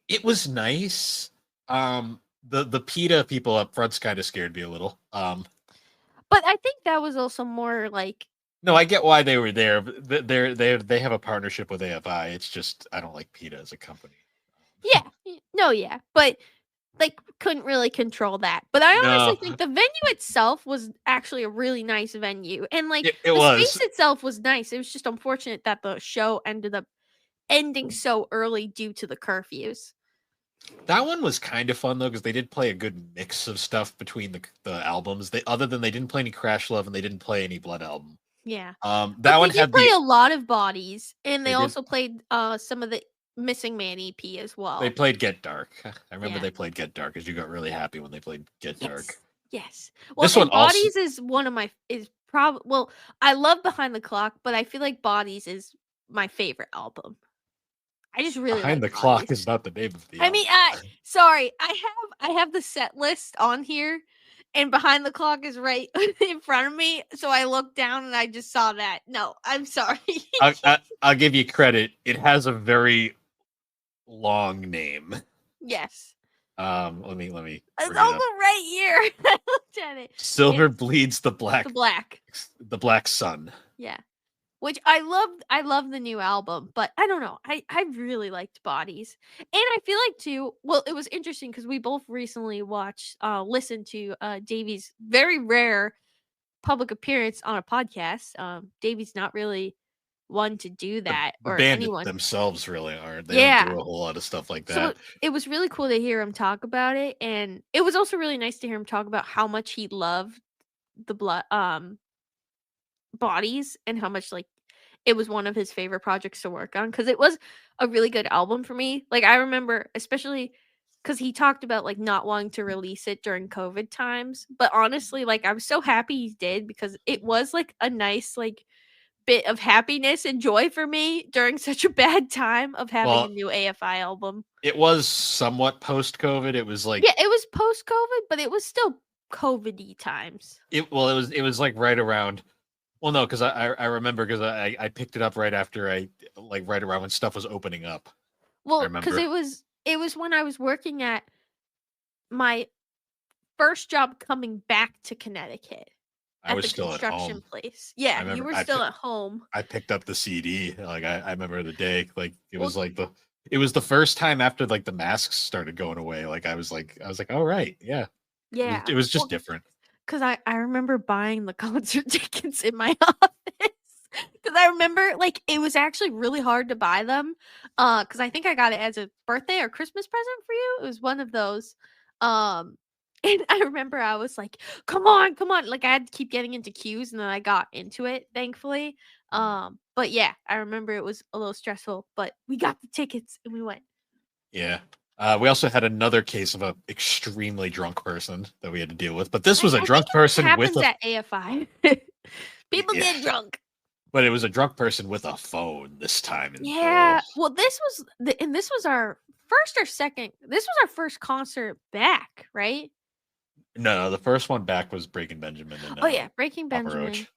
It was nice. The PETA people up front's kind of scared me a little. But I think that was also more like No, I get why they were there. But they have a partnership with AFI. It's just I don't like PETA as a company. yeah. No, yeah. But like couldn't really control that. But I honestly No, think the venue itself was actually a really nice venue. And like it the was space itself was nice. It was just unfortunate that the show ended up ending so early due to the curfews. that one was kind of fun though because they did play a good mix of stuff between the albums. They other than they didn't play any Crash Love and they didn't play any Blood album. Yeah. That But they one did had play the a lot of bodies, and they they did also played some of the Missing Man EP as they well. played Get Dark. I remember Yeah. they played Get Dark because you got really happy when they played Get Dark. Yes. Yes. Well, This one and also Bodies is one of my is probably well, I love Behind the Clock, but I feel like Bodies is my favorite album. I just really Behind like the Clock Bodies. is not the name of the I album. mean, sorry, I have the set list on here, and Behind the Clock is right in front of me. So I looked down and I just saw that. No, I'm sorry. I'll give you credit. It has a very long name. Yes, Let me bring it's it also up. right here. I looked at it. Silver It's bleeds the the black. black sun. Yeah. which I love the new album, but I don't know. I really liked Bodies. And I feel like too, well, it was interesting because we both recently listened to Davey's very rare public appearance on a podcast. Davey's not really one to do The that, the or band anyone. themselves really aren't. They don't do Yeah. a whole lot of stuff like So that. it was really cool to hear him talk about it, and it was also really nice to hear him talk about how much he loved the blood Bodies, and how much like it was one of his favorite projects to work on, because it was a really good album for me. Like, I remember, especially because he talked about like not wanting to release it during COVID times, but honestly, like, I was so happy he did, because it was like a nice like bit of happiness and joy for me during such a bad time of having a Well, new AFI album. it was somewhat post-COVID. It was like Yeah, it was post COVID, but it was still COVID-y times. it was like right around. Well, no, because I remember because I picked it up right after right around when stuff was opening up. I Well, because remember it was when I was working at my first job coming back to Connecticut I at was the still at construction home. place. I Yeah, you remember were still at home. I picked up the CD. Like I remember the day. Like it Well, was like it was the first time after like the masks started going away. Like I was like, all right, yeah. yeah. It was just Well, different. because I remember buying the concert tickets in my office. Because I remember, like, it was actually really hard to buy them. Because I think I got it as a birthday or Christmas present for you. It was one of those. Um, and I remember I was like, "Come on, come on!" Like, I had to keep getting into queues, and then I got into it, thankfully. But yeah, I remember it was a little stressful, but we got the tickets and we went. Yeah. We also had another case of a extremely drunk person that we had to deal with, but this was a I think drunk it just person with happens a at AFI. People yeah, get drunk. but it was a drunk person with a phone this time, and oh Yeah. Well, this was our first or second. This was our first concert back, right? no, the first one back was Breaking Benjamin and Oh yeah, Breaking Papa Benjamin. Roach.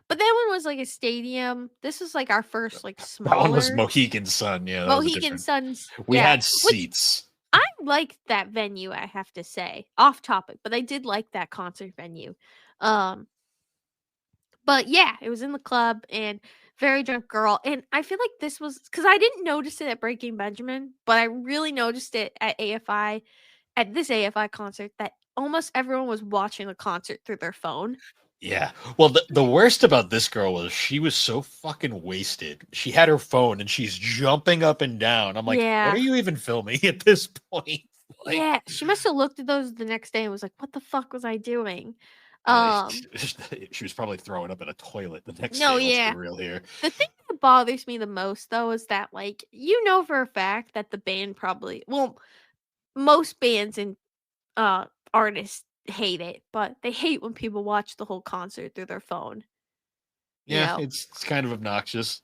But that one was like a stadium. This was like our first like That one was smaller Mohegan Sun. Yeah, that was a Mohegan different. Suns. We Yeah, had which seats. I liked that venue, I have to say. Off topic, but I did like that concert venue. Um But yeah, it was in the club, and very drunk girl, and I feel like this was because I didn't notice it at Breaking Benjamin, but I really noticed it at AFI, at this AFI concert, that almost everyone was watching the concert through their phone. Yeah. Well, the worst about this girl was she was so fucking wasted. She had her phone and she's jumping up and down. I'm like, what are Yeah. you even filming at this point? Like, Yeah, she must have looked at those the next day and was like, "What the fuck was I doing?" uh, Um, she was probably throwing up in a toilet the next no, day. Let's be yeah. real here. The thing that bothers me the most, though, is that, like, you know for a fact that the band probably, well, most bands and uh artists hate it, but they hate when people watch the whole concert through their phone, you Yeah, know? it's kind of obnoxious.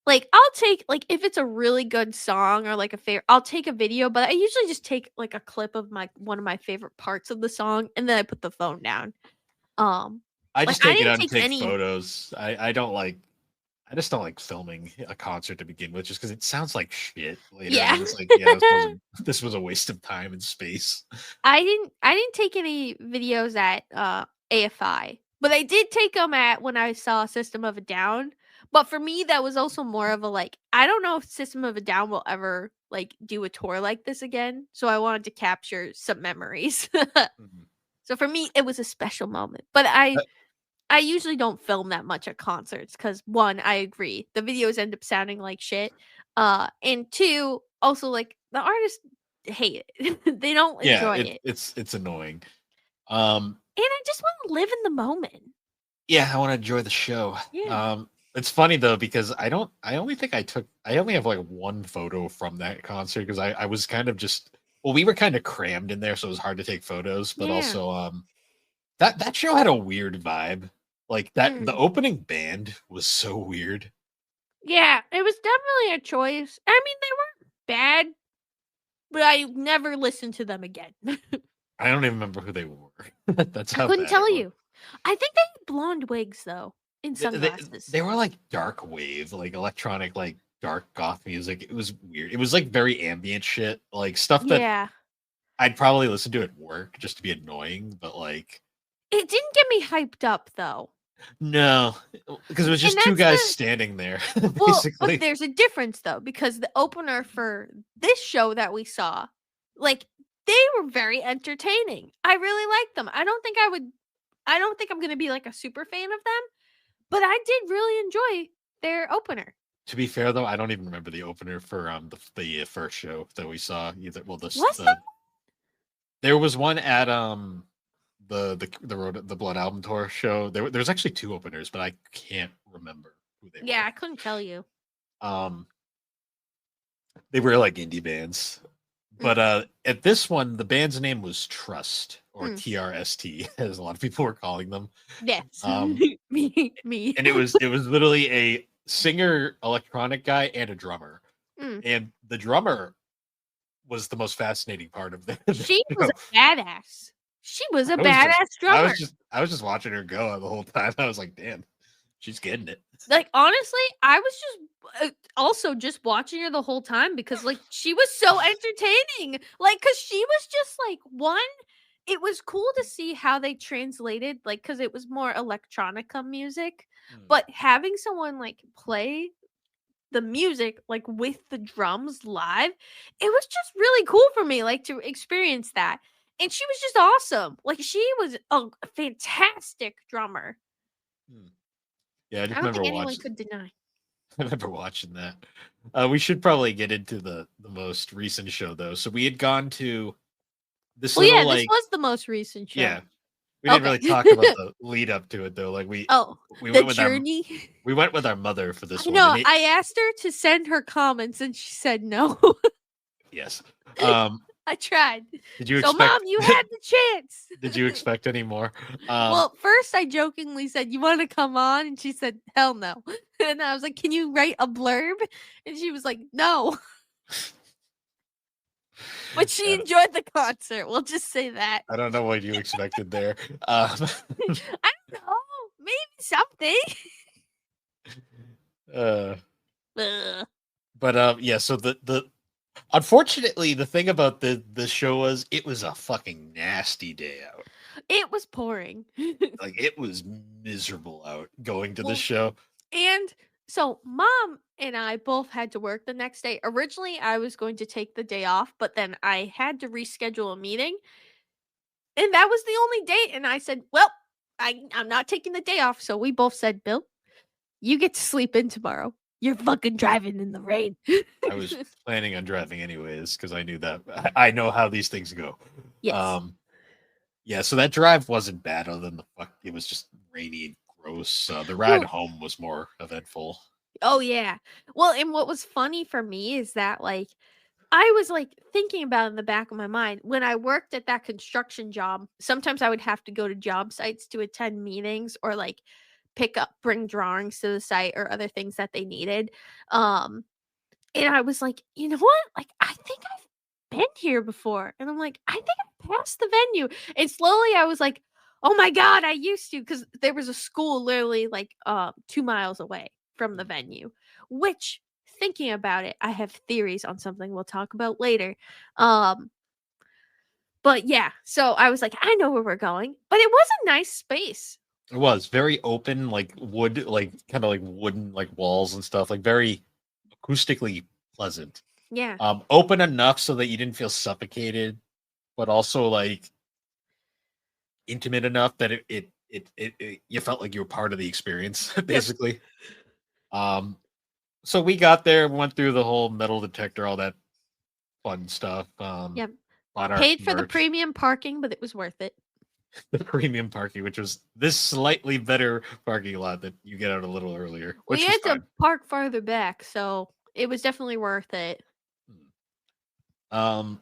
Like, I'll take, like, if it's a really good song or like a favorite, I'll take a video, but I usually just take like a clip of my one of my favorite parts of the song, and then I put the phone down. Um I like, just I take it didn't out and take take any. photos. I don't like. I just don't like filming a concert to begin with, just because it sounds like shit later, and Yeah. then it's like, yeah, this was a waste of time and space. I didn't take any videos at AFI, but I did take them at when I saw System of a Down. But for me, that was also more of a like, I don't know if System of a Down will ever like do a tour like this again. So I wanted to capture some memories. Mhm. So for me, it was a special moment. But I usually don't film that much at concerts because one, I agree, the videos end up sounding like shit. And two, also like the artists hate it. They don't Yeah, enjoy it. it's annoying. Um, And I just wanna live in the moment. yeah, I want to enjoy the show. Yeah. It's funny though because I only think I only have like one photo from that concert because I was kind of just well, we were kind of crammed in there, so it was hard to take photos. But Yeah. also, that show had a weird vibe. Like that, the Mm. opening band was so weird. Yeah, it was definitely a choice. I mean, they weren't bad, but I never listened to them again. I don't even remember who they were. That's I how couldn't bad it tell was. you. I think they had blonde wigs, though, and They, they, sunglasses. they were like dark wave, like electronic, like dark goth music. It was weird. It was like very ambient shit, like stuff that Yeah. I'd probably listen to at work just to be annoying, but like It didn't get me hyped up, though. No, because it was And just two that's guys the standing there, well, but basically. there's a difference though, because the opener for this show that we saw, like, they were very entertaining. I really liked them. I don't think I'm gonna be like a super fan of them, but I did really enjoy their opener. To be fair, though, I don't even remember the opener for the first show that we saw either. Well, Was that? there was one at the Blood Album Tour show. There's actually two openers, but I can't remember who they Yeah, were. I couldn't tell you. Um, they were like indie bands, but Mm. at this one, the band's name was Trust or Mm. TRST, as a lot of people were calling them. Yes. Um, Me. and it was literally a singer, electronic guy, and a drummer. Mm. And the drummer was the most fascinating part of the She was show. a badass. She was a I was just badass drummer. I was just watching her go the whole time. I was like, damn, she's getting it. Like, honestly, I was just also just watching her the whole time because, like, she was so entertaining. Like, cause she was just like one. It was cool to see how they translated, like, cause it was more electronica music, Hmm. but having someone like play the music like with the drums live, it was just really cool for me, like to experience that. And she was just awesome. Like, she was a fantastic drummer. Hmm. Yeah, I just I don't remember think anyone watching. could deny. I remember watching that. We should probably get into the most recent show though. So we had gone to this Well, little yeah, this like was the most recent show. yeah. We didn't Okay. really talk about the lead up to it though. Like Oh, we the went with our journey. we went with our mother for this I one, and know. it I asked her to send her comments and she said no. yes. Um, I tried. did you So, expect? mom, you had the chance. Did you expect any more? Well, first I jokingly said, "You want to come on?" And she said, "Hell no." And I was like, "Can you write a blurb?" And she was like, "No." But she uh, enjoyed the concert. We'll just say that. I don't know what you expected there. I don't know. Maybe something. uh, Ugh. but yeah. So the unfortunately the thing about the show was it was a fucking nasty day out. It was pouring. Like it was miserable out going to the Well, show. and so mom and I both had to work the next day. Originally, I was going to take the day off, but then I had to reschedule a meeting. And that was the only date. And I said, well, I'm not taking the day off. So we both said, Bill, you get to sleep in tomorrow. You're fucking driving in the rain. I was planning on driving anyways because I knew that I know how these things go. Yes. Um, yeah, so that drive wasn't bad other than the fuck. It was just rainy and gross. The ride Well, home was more eventful. oh, yeah. Well, and what was funny for me is that, like, I was like thinking about it in the back of my mind when I worked at that construction job. Sometimes I would have to go to job sites to attend meetings or like bring drawings to the site or other things that they needed. Um, and I was like, you know what? Like, I think I've been here before. And I'm like, I think I passed the venue. And slowly I was like, oh my God, I used to, because there was a school literally like 2 miles away from the venue, which thinking about it, I have theories on something we'll talk about later. Um, but yeah, so I was like, I know where we're going, but it was a nice space. It was very open, like wood, like kind of like wooden, like walls and stuff, like very acoustically pleasant. Yeah. Open enough so that you didn't feel suffocated, but also like intimate enough that it you felt like you were part of the experience, Yep. basically. Um, so we got there, went through the whole metal detector, all that fun stuff. Yep. Bought our Paid for the merch, premium parking, but it was worth it. the premium parking, which was this slightly better parking lot that you get out a little earlier, We which was had to fine. park farther back, so it was definitely worth it. Um,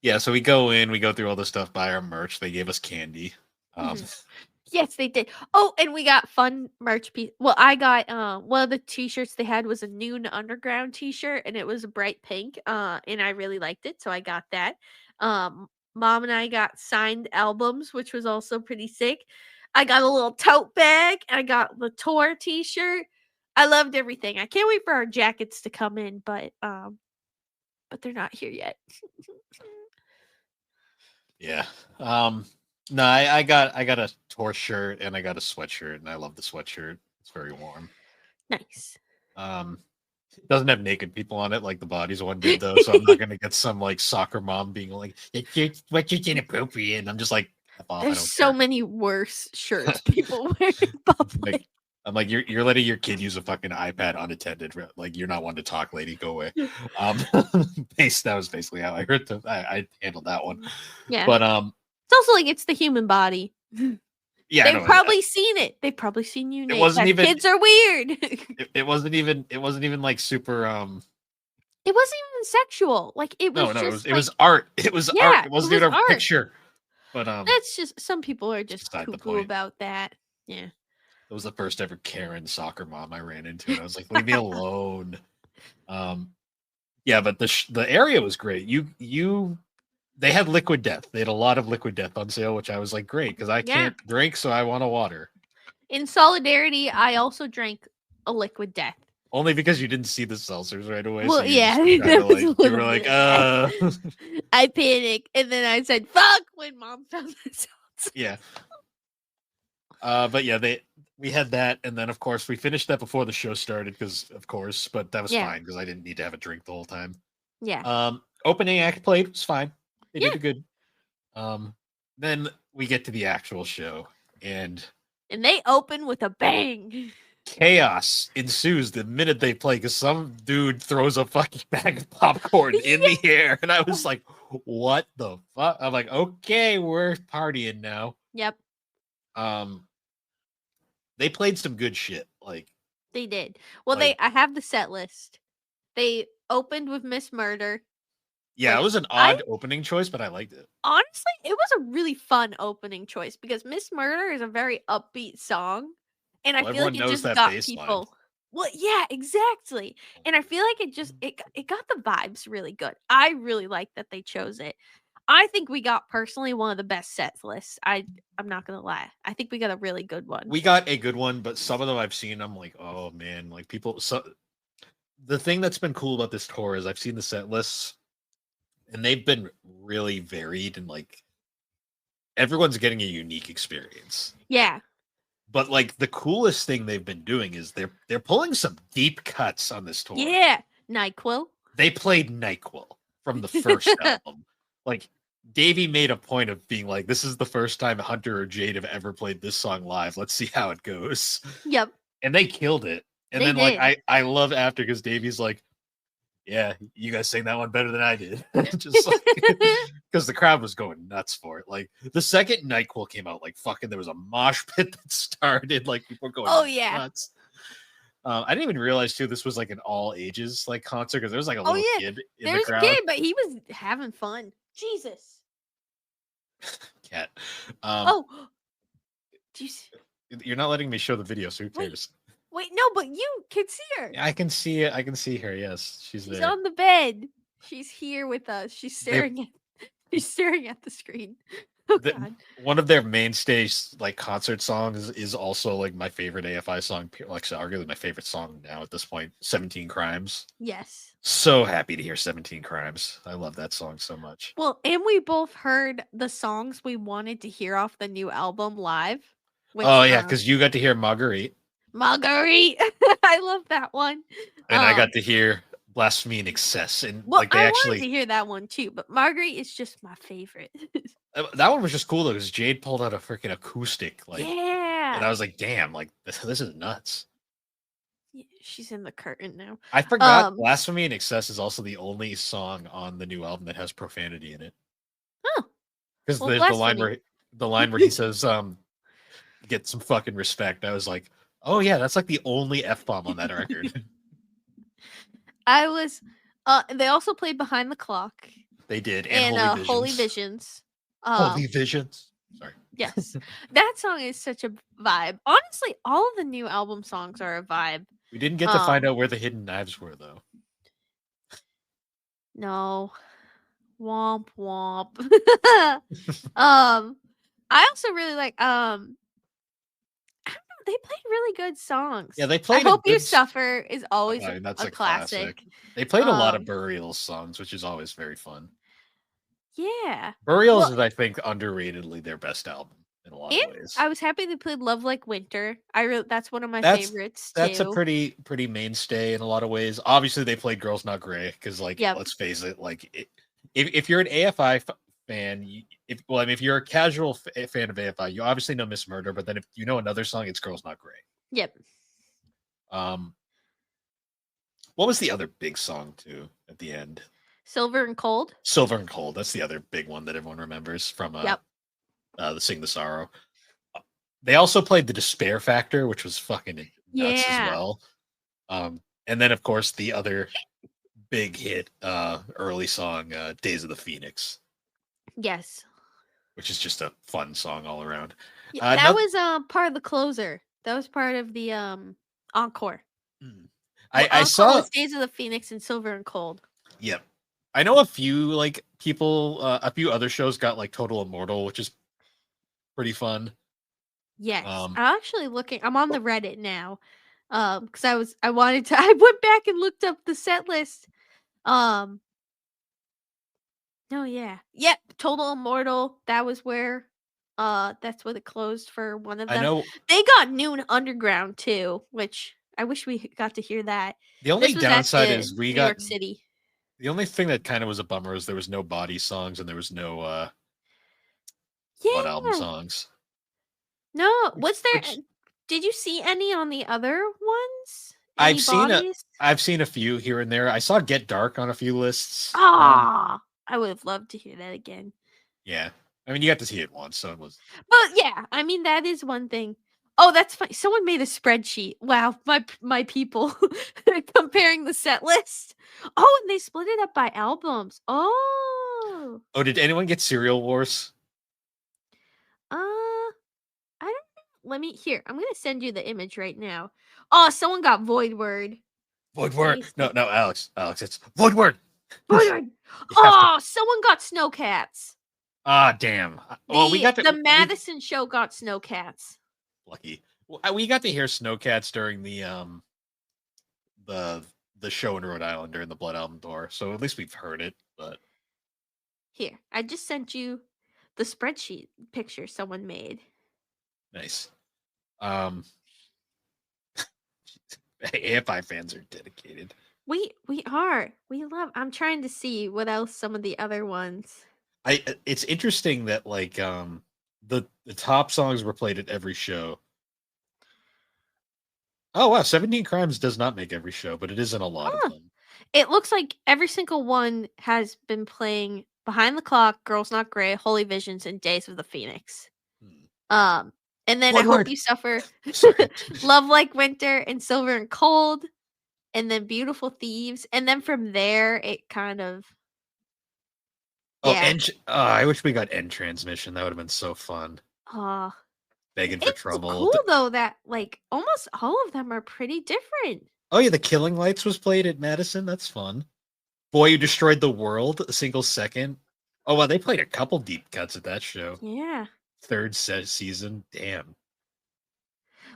yeah, so we go in, we go through all the stuff, buy our merch. They gave us candy. Um, Mhm. Yes, they did. Oh, and we got fun merch piece. Well, I got one of the t-shirts they had was a Noon Underground t-shirt and it was a bright pink. And I really liked it, so I got that. Mom and I got signed albums, which was also pretty sick. I got a little tote bag. I got the tour t-shirt. I loved everything. I can't wait for our jackets to come in, but they're not here yet. yeah. Um, No, I got a tour shirt and I got a sweatshirt, and I love the sweatshirt. It's very warm. Nice. It doesn't have naked people on it like the bodies one did though, so I'm not gonna get some like soccer mom being like, "Sweatshirt's inappropriate," and I'm just like, F off, I There's don't so care. many worse shirts people wear in Like, public. I'm like, you're letting your kid use a fucking iPad unattended. Like, you're not one to talk, lady. Go away. Um, that was basically how I heard. I handled that one. Yeah. But It's also like it's the human body. yeah, I They've know. probably seen it. They've probably seen you It naked. wasn't even. Kids are weird. It wasn't even. It wasn't even like super. It wasn't even sexual. Like it was No, no. It was. just It like was art. It was art. yeah, It it wasn't was even a art. picture. But That's just some people are it's just beside the cuckoo point. about that. Yeah. That was the first ever Karen soccer mom I ran into, and I was like, "Leave me alone." Um, yeah, but the area was great. They had liquid death. They had a lot of liquid death on sale, which I was like, great, because I Yeah. can't drink, so I want a water. In solidarity, I also drank a liquid death. Only because you didn't see the seltzers right away. Well, So yeah, you was a you little were like, bit of that. I panicked, and then I said, "Fuck!" when Mom found the seltzer. yeah. But yeah, we had that, and then of course we finished that before the show started, because of course, but that was Yeah. fine because I didn't need to have a drink the whole time. Yeah. Opening act played was fine. They Yeah. did a good. Then we get to the actual show, and they open with a bang. chaos ensues the minute they play because some dude throws a fucking bag of popcorn in the air, and I was like, "What the fuck?" I'm like, "Okay, we're partying now." Yep. They played some good shit. Like they did. Well, like I have the set list. They opened with Miss Murder. yeah, it Which was an odd opening choice, but I liked it. honestly, it was a really fun opening choice because Miss Murder is a very upbeat song, and I Well, feel like everyone it knows just that got bass line. people. Well, yeah, exactly. And I feel like it got the vibes really good. I really like that they chose it. I think we got personally one of the best set lists. I'm not gonna lie. I think we got a really good one. We got a good one, but some of them I've seen, I'm like, oh man, like people. So the thing that's been cool about this tour is I've seen the set lists, and they've been really varied, and like everyone's getting a unique experience. Yeah. But like the coolest thing they've been doing is they're pulling some deep cuts on this tour. Yeah. NyQuil. They played NyQuil from the first album. Like Davey made a point of being like, "This is the first time Hunter or Jade have ever played this song live. Let's see how it goes." Yep. And they killed it. And They then like did. I love after because Davey's like, "Yeah, you guys sang that one better than I did." Just like because the crowd was going nuts for it. Like the second NyQuil came out, like fucking there was a mosh pit that started. Like people were going Oh yeah. nuts. I didn't even realize too this was like an all ages like concert because there was like a Oh little yeah. kid in There the was a crowd. kid, but he was having fun. Jesus. Cat. Oh. Do you see? You're not letting me show the video, so who Wait. cares? Wait, no, but you can see her. I can see it. I can see her. Yes, she's She's there. on the bed. She's here with us. She's They- staring at she's staring at the screen. Oh The- god. One of their mainstay like concert songs is also like my favorite AFI song. Like arguably my favorite song now at this point. 17 Crimes. Yes. So happy to hear 17 Crimes. I love that song so much. Well, and we both heard the songs we wanted to hear off the new album live. Which, Oh yeah, because you got to hear Marguerite, Marguerite. I love that one. and I got to hear Blasphemy in Excess, and Well, like they I actually wanted to hear that one too, but Marguerite is just my favorite. that one was just cool though because Jade pulled out a freaking acoustic, like, yeah. and I was like, damn, like this is nuts. She's in the curtain now. I forgot Blasphemy in Excess is also the only song on the new album that has profanity in it. Oh. Because Well, there's the line where he says, get some fucking respect. I was like, oh yeah, that's like the only F-bomb on that record. I was they also played Behind the Clock. They did, and Holy Visions. Holy Visions. Sorry. Yes. That song is such a vibe. Honestly, all of the new album songs are a vibe. We didn't get to find out where the hidden knives were though. No. Womp womp. I also really like I don't know, they played really good songs. Yeah, they played I Hope You Suffer is always that's a classic. They played a lot of Burial songs, which is always very fun. Yeah. Burials Well, is, I think, underratedly their best album in a lot of and ways. I was happy they played Love Like Winter. That's one of my That's favorites that's a too. pretty mainstay in a lot of ways. Obviously, they played "Girls Not Gray" because, like, Yep. let's face it, like, if you're an AFI fan, I mean, if you're a casual fan of AFI, you obviously know Miss Murder. But then if you know another song, it's "Girls Not Gray." Yep. Um, what was the other big song too at the end? Silver and Cold. "Silver and Cold." That's the other big one that everyone remembers from Yep. the "Sing the Sorrow." They also played the "Despair Factor," which was fucking nuts as Yeah. well. And then of course the other big hit early song, "Days of the Phoenix," Yes. which is just a fun song all around. Yeah, Uh, that no, was part of the closer. That was part of the encore. mm. Well, I encore saw. was Days of the Phoenix and Silver and Cold. Yep, I know a few like people. A few other shows got like "Total Immortal," which is pretty fun. Yes. Um, I'm actually looking. I'm on the Reddit now. Because I wanted to I went back and looked up the set list. Um no, yeah. Yep, Total Immortal. That was where that's where they closed for one of I them. know They got Noon Underground too, which I wish we got to hear that. the only This was at downside the is we New got York City. the only thing that kind of was a bummer is there was no Body songs and there was no Blood Album Yeah. songs. No, Which was there which did you see any on the other ones? Any I've seen a bodies? I've seen a few here and there. I saw "Get Dark" on a few lists. Ah, I would have loved to hear that again. Yeah. I mean, you got to see it once, so it was. But yeah, I mean that is one thing. Oh, that's funny. Someone made a spreadsheet. Wow, my people comparing the set list. Oh, and they split it up by albums. Oh, Oh, did anyone get Serial Wars? I don't know. Let me here. I'm gonna send you the image right now. Oh, someone got Void Word. Let Voidward. me No, see. no, Alex, it's Voidward. Void Word. You have to. Oh, someone got Snowcats. Ah, damn. Well, we got The to. We Madison show got Snowcats. lucky. We got to hear Snowcats during the the show in Rhode Island during the Blood Album tour, so at least we've heard it. But Here, I just sent you the spreadsheet picture someone made. nice. Um, AFI fans are dedicated. We are. We love. I'm trying to see what else some of the other ones. It's interesting that like the top songs were played at every show. Oh wow, 17 Crimes does not make every show, but it is in a lot of Huh. them. It looks like every single one has been playing Behind the Clock, Girls Not Grey, Holy Visions, and Days of the Phoenix. Hmm. Um, and then I Hope Woodward. You Suffer, Sorry. Love Like Winter, and Silver and Cold, and then Beautiful Thieves, and then from there it kind of Oh, yeah. I wish we got End Transmission. That would have been so fun. Uh Begging for it's Trouble. cool though that like almost all of them are pretty different. Oh yeah, the Killing Lights was played at Madison. That's fun. Boy Who Destroyed the World, a single second. Oh wow, they played a couple deep cuts at that show. Yeah. Third season. Damn.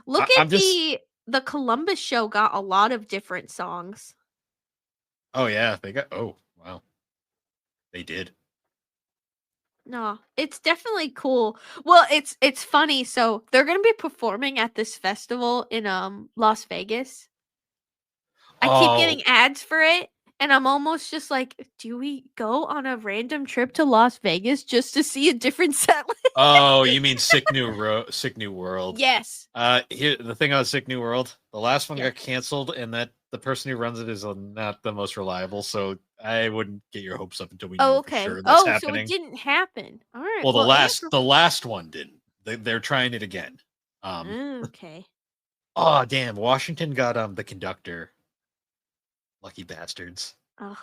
Look I'm at just. the Columbus show got a lot of different songs. Oh yeah, they got. Oh wow, they did. No, it's definitely cool. Well, it's funny. So they're gonna be performing at this festival in Las Vegas. I keep Oh, getting ads for it, and I'm almost just like, do we go on a random trip to Las Vegas just to see a different set list? oh, you mean Sick New World? Yes. Here the thing on Sick New World, the last one Yeah. got canceled, and that the person who runs it is not the most reliable. So I wouldn't get your hopes up until we Oh, know for okay. sure that's Oh, so it happening. didn't happen. All right. Well, Well, the last one didn't. They're trying it again. okay. Oh damn, Washington got the conductor. Lucky bastards. Oh,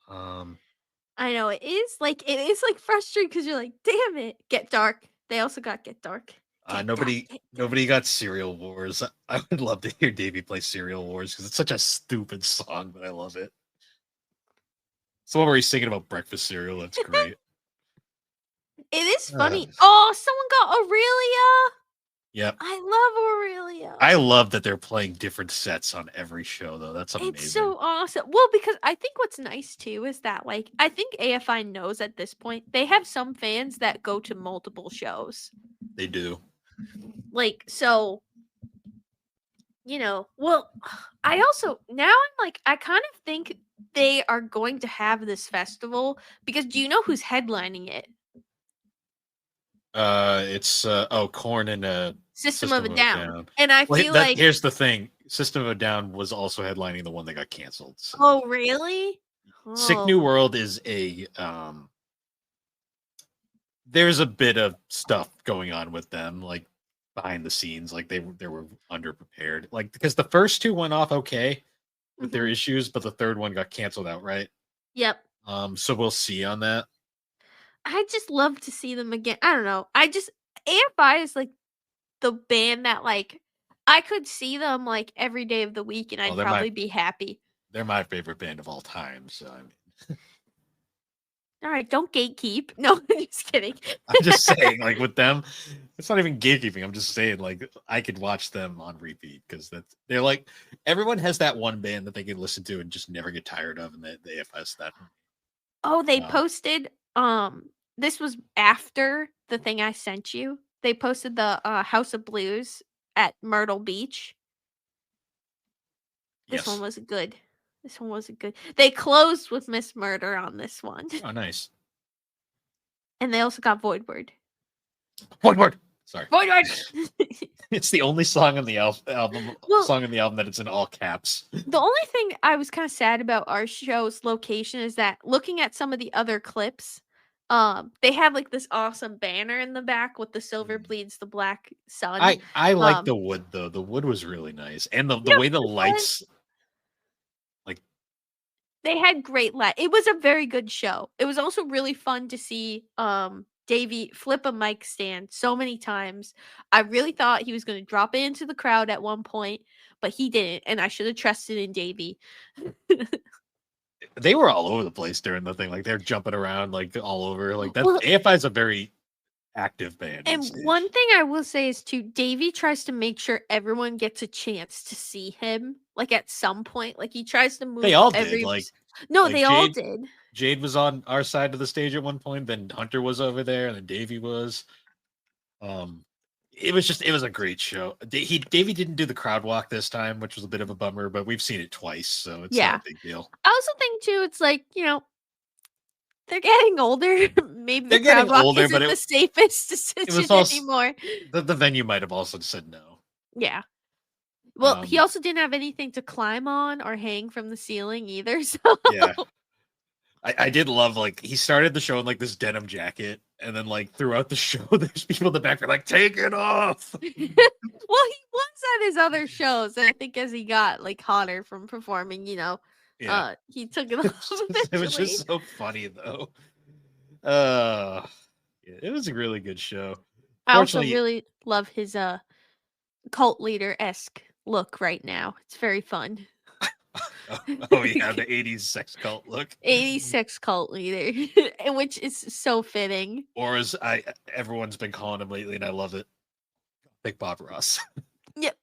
Um, I know it is like frustrating because you're like, damn it, Get Dark. They also got Get Dark. Get Dark. nobody Get Dark. nobody got Serial Wars. I would love to hear Davey play Serial Wars because it's such a stupid song, but I love it. It's the one where he's singing about breakfast cereal. That's great. It is Uh, funny. Oh, someone got Aurelia. Yep. I love Aurelio. I love that they're playing different sets on every show, though. That's It's amazing. so awesome. Well, because I think what's nice too is that, like, I think AFI knows at this point they have some fans that go to multiple shows. They do. Like, so, well, I also, now I'm like, I kind of think they are going to have this festival because do you know who's headlining it? It's Corn and System of a System of a Down. Down. And I Well, feel like, here's the thing: System of a Down was also headlining the one that got canceled. So. oh, really? Sick New Oh, World is a there's a bit of stuff going on with them, like behind the scenes, like they were underprepared, like because the first two went off okay with their mhm. issues, but the third one got canceled outright. Yep. So we'll see on that. I just love to see them again. I don't know. AFI is like the band that, like, I could see them like every day of the week and Oh, I'd probably be happy. they're my favorite band of all time. So I mean, All right, don't gatekeep. No, I'm just kidding. I'm just saying, like with them, it's not even gatekeeping. I'm just saying, like I could watch them on repeat because they're like everyone has that one band that they can listen to and just never get tired of, and the AFS that. Oh, they Um, posted this was after the thing I sent you. They posted the House of Blues at Myrtle Beach. This one yes. was good. This one was good. They closed with Miss Murder on this one. Oh, nice. And they also got Voidward. One word. Sorry. Voidward. It's the only song on the album Well, song in the album that it's in all caps. the only thing I was kind of sad about our show's location is that looking at some of the other clips, they have like this awesome banner in the back with the silver bleeds the black sun. I like Um, the wood though. The wood was really nice, and the you know, way the it was lights like they had great light. It was a very good show. It was also really fun to see Davey flip a mic stand so many times. I really thought he was going to drop it into the crowd at one point, but he didn't, and I should have trusted in Davey. they were all over the place during the thing. Like they're jumping around like all over. Like that Well, AFI is a very active band on and stage. one thing I will say is too, Davey tries to make sure everyone gets a chance to see him. Like at some point, like he tries to They move all did. every. No, Like they all did. Jade was on our side of the stage at one point. Then Hunter was over there, and then Davey was. Um, it was a great show. Davey didn't do the crowd walk this time, which was a bit of a bummer, but we've seen it twice, so it's not Yeah. a big deal. I also think too, it's like, they're getting older. Maybe the They're getting crowd walk older, but isn't the safest it was decision also anymore. the venue might have also said no. Yeah. Well, he Um, also didn't have anything to climb on or hang from the ceiling either. So yeah, I did love like he started the show in like this denim jacket, and then like throughout the show, there's people in the back are like, "Take it off." well, he was at his other shows, and I think as he got like hotter from performing, Yeah, he took it off it was eventually. just so funny though. Uh, yeah, it was a really good show. I also Fortunately, really love his cult leader-esque look right now. It's very fun. oh yeah, the '80s sex cult look, 86 cult leader, which is so fitting. or as everyone's been calling him lately, and I love it. Big Bob Ross. Yep.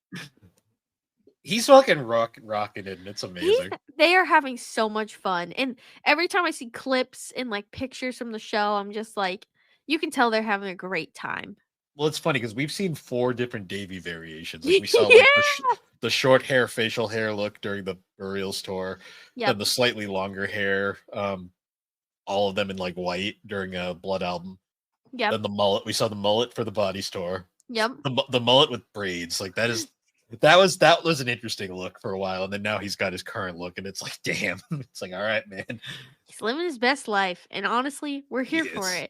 He's fucking rocking it, and it's amazing. They are having so much fun. And every time I see clips and like pictures from the show, I'm just like, you can tell they're having a great time. Well, it's funny because we've seen 4 different Davy variations. Like we saw Yeah. like the short hair, facial hair look during the Burials tour, then Yep. the slightly longer hair, all of them in like white during a Blood album. Yep. Then the mullet. We saw the mullet for the Bodies tour. Yep. The mullet with braids, like that was an interesting look for a while, and then now he's got his current look, and it's like, damn, it's like, all right, man. He's living his best life. And honestly, we're here for is.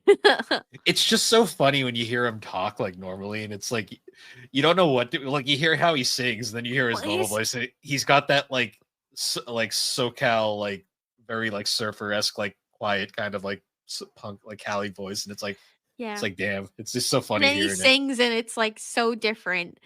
it. It's just so funny when you hear him talk like normally, and it's like you don't know what to, like you hear how he sings, and then you hear his Well, normal voice. And he's got that like like SoCal like very like surfer esque like quiet kind of like punk like Cali voice, and it's yeah. like damn, it's just so And funny then he hearing it. sings and it's like so different.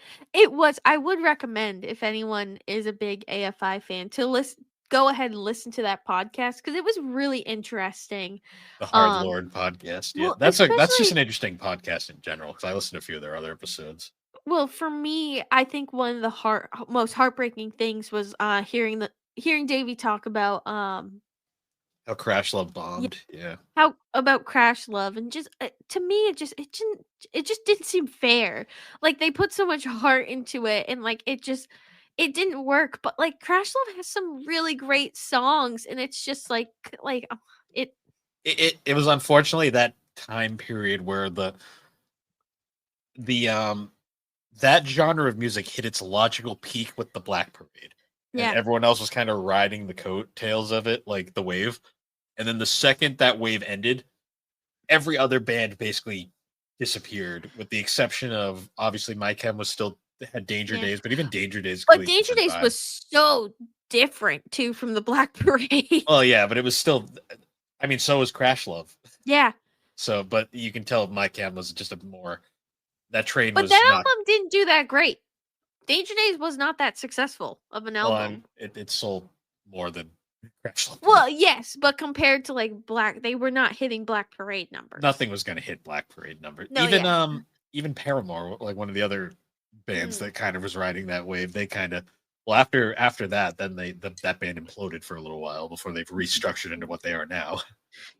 I would recommend if anyone is a big AFI fan to go ahead and listen to that podcast because it was really interesting. The Hard Lord podcast, yeah, Well, that's just especially an interesting podcast in general because I listened to a few of their other episodes. Well, for me, I think one of the most heartbreaking things was hearing Davey talk about How Crash Love yeah, bombed. Yeah. how about Crash Love, and just to me it just didn't seem fair. Like they put so much heart into it, and like it didn't work. But like Crash Love has some really great songs, and it's just it. It was unfortunately that time period where the that genre of music hit its logical peak with the Black Parade, and Yeah, everyone else was kind of riding the coattails of it, like the wave. And then the second that wave ended, every other band basically disappeared, with the exception of obviously My Chem was still had Danger yeah. Days, but even Danger Days is a But completely Danger different Days vibe. was so different too from the Black Parade. Well, yeah, but it was still. I mean, so was Crash Love. Yeah, So, but you can tell My Chem was just a more that train but was that not. album didn't do that great. Danger Days was not that successful of an Well, and album. it sold more than Crash Love did. Well, yes, but compared to like they were not hitting Black Parade numbers. Nothing was going to hit Black Parade numbers. No, yeah. Even Paramore, like one of the other bands Mm. that kind of was riding that wave, they kind of well after that, then that band imploded for a little while before they've restructured into what they are now.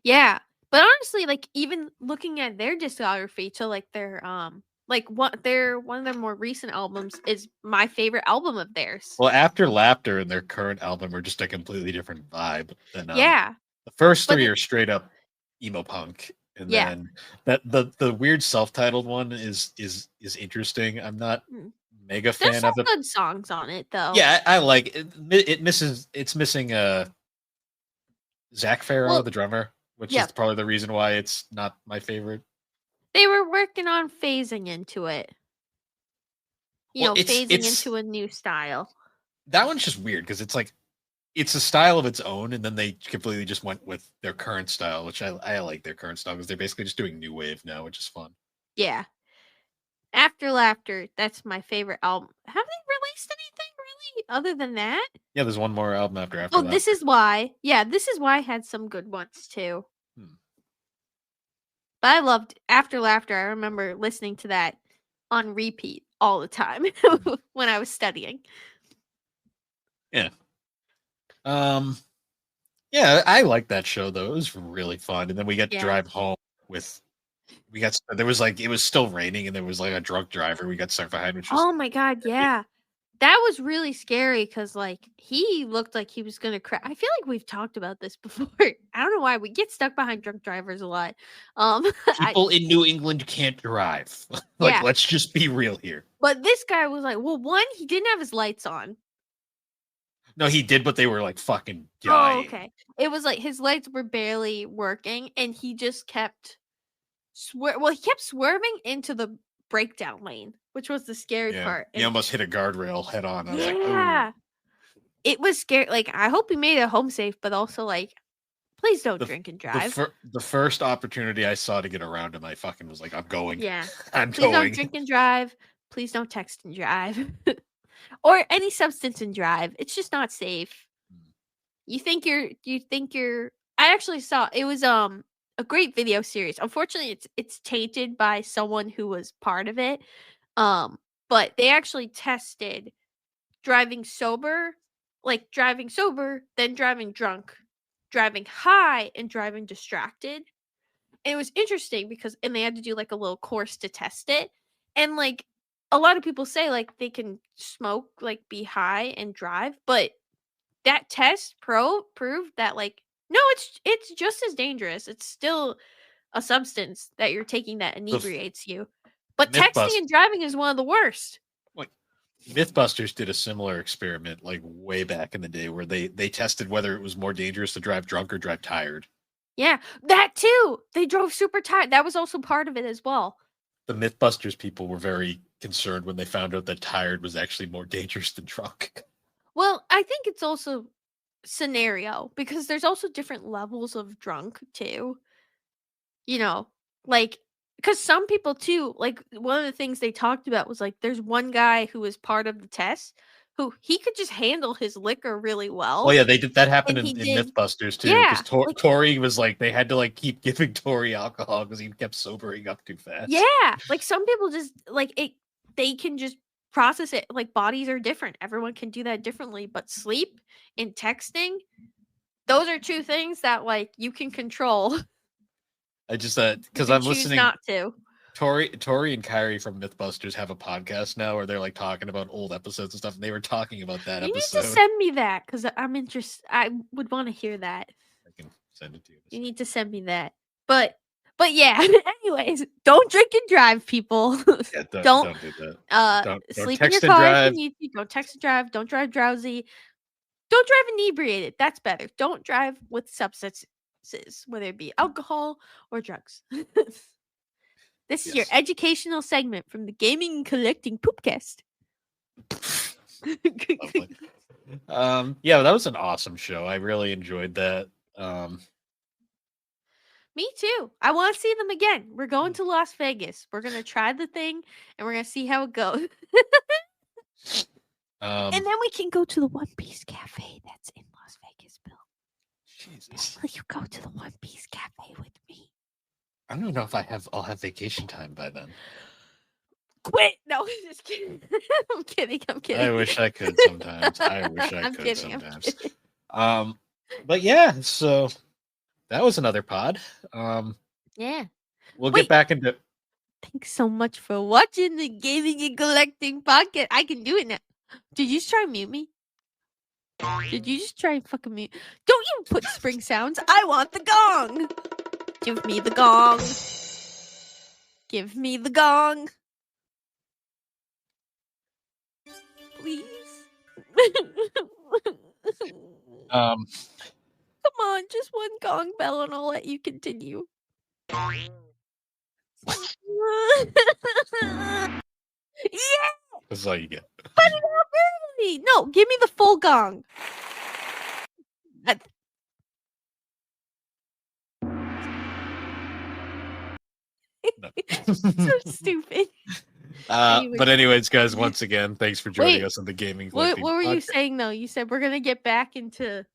Yeah. But honestly, like even looking at their discography to like what their one of their more recent albums is my favorite album of theirs. Well, After Laughter and their current album are just a completely different vibe than Yeah. the first But three are straight up emo punk, and yeah. then that the weird self-titled one is interesting. I'm not Mm. mega There's fan some of it. good songs on it though. Yeah, I like it. It's missing Zach Farrow, Well, the drummer, which is yep. probably the reason why it's not my favorite. They were working on phasing into it. Well, Phasing it's into a new style. that one's just weird because it's like it's a style of its own, and then they completely just went with their current style, which I like their current style because they're basically just doing new wave now, which is fun. Yeah. After Laughter, that's my favorite album. Have they released anything really other than that? Yeah, there's one more album after Oh, This Laughter. Is Why. Yeah, This Is Why had some good ones too. Hmm. But I loved After Laughter. I remember listening to that on repeat all the time Hmm. when I was studying. Yeah. Um. Yeah, I like that show though. It was really fun, and then we got to Yeah. drive home with. We got there was like it was still raining, and there was like a drunk driver we got stuck behind, which was Oh my god, yeah. That was really scary because, like, he looked like he was gonna crash. I feel like we've talked about this before. I don't know why we get stuck behind drunk drivers a lot. I people in New England can't drive. Like, yeah, let's just be real here. but this guy was like, well, one, he didn't have his lights on. No, he did, but they were like fucking Oh, dying. okay. It was like his lights were barely working, and he just kept he kept swerving into the breakdown lane, which was the scary Yeah, part. he And almost hit a guardrail head on. I was like, oh. yeah, it was scary. Like, I hope he made it home safe, but also like, please don't drink and drive. The first opportunity I saw to get around him, I fucking was like, I'm going. Yeah. I'm Please don't going. drink and drive. Please don't text and drive. Or any substance and drive. It's just not safe. You think you're I actually saw it was a great video series. Unfortunately, it's tainted by someone who was part of it. But they actually tested driving sober, like driving sober, then driving drunk, driving high, and driving distracted. And it was interesting because and they had to do like a little course to test it. And like a lot of people say like they can smoke, like be high and drive, but that test proved that like no, it's just as dangerous. It's still a substance that you're taking that The f- inebriates you. But texting Mythbusters, and driving is one of the worst. like Mythbusters did a similar experiment like way back in the day where they tested whether it was more dangerous to drive drunk or drive tired. Yeah, that too. They drove super tired. That was also part of it as well. The Mythbusters people were very concerned when they found out that tired was actually more dangerous than drunk. Well, I think it's also scenario because there's also different levels of drunk too. You know, like because some people too, like one of the things they talked about was like there's one guy who was part of the test who he could just handle his liquor really Well, well. yeah, they did that happened And he in did, Mythbusters too, because yeah, like Tori was like they had to like keep giving Tori alcohol because he kept sobering up too fast. yeah, like some people just like it they can just process it. Like bodies are different. Everyone can do that differently. But sleep and texting, those are two things that like you can control. I just You because can I'm choose listening. not to. Tori and Kyrie from Mythbusters have a podcast now where they're like talking about old episodes and stuff, and they were talking about that You episode. need to send me that because I'm interested. I would want to hear that. I can send it to you. You need to send me that. But yeah. Anyways, don't drink and drive, people. Yeah, don't do that. Don't sleep in your text and car if drive. you need to. Don't text and drive. Don't drive drowsy. Don't drive inebriated. That's better. Don't drive with substances, whether it be alcohol or drugs. This is your Yes. educational segment from the Gaming and Collecting Poopcast. Lovely. Yeah, that was an awesome show. I really enjoyed that. Me too. I want to see them again. We're going to Las Vegas. We're gonna try the thing, and we're gonna see how it goes. And then we can go to the One Piece Cafe that's in Las Vegas, Bill. Jesus. Will you go to the One Piece Cafe with me? I don't know if I'll have vacation time by then. Quit! No, just kidding. I'm kidding. I wish I could sometimes. I wish I could sometimes. But yeah, so that was another pod. Yeah. We'll get back into. Thanks so much for watching the Gaming and Collecting podcast. I can do it now. Did you just try and mute me? Did you just try and fucking mute? Don't you put spring sounds. I want the gong. Give me the gong. Give me the gong. Please. Come on, just one gong bell and I'll let you continue. Yeah! That's all you get. Cut it out early! No, give me the full gong. So stupid. But anyways, guys, once again, thanks for joining us on the Gaming Collecting. What were you saying though? You said we're gonna get back into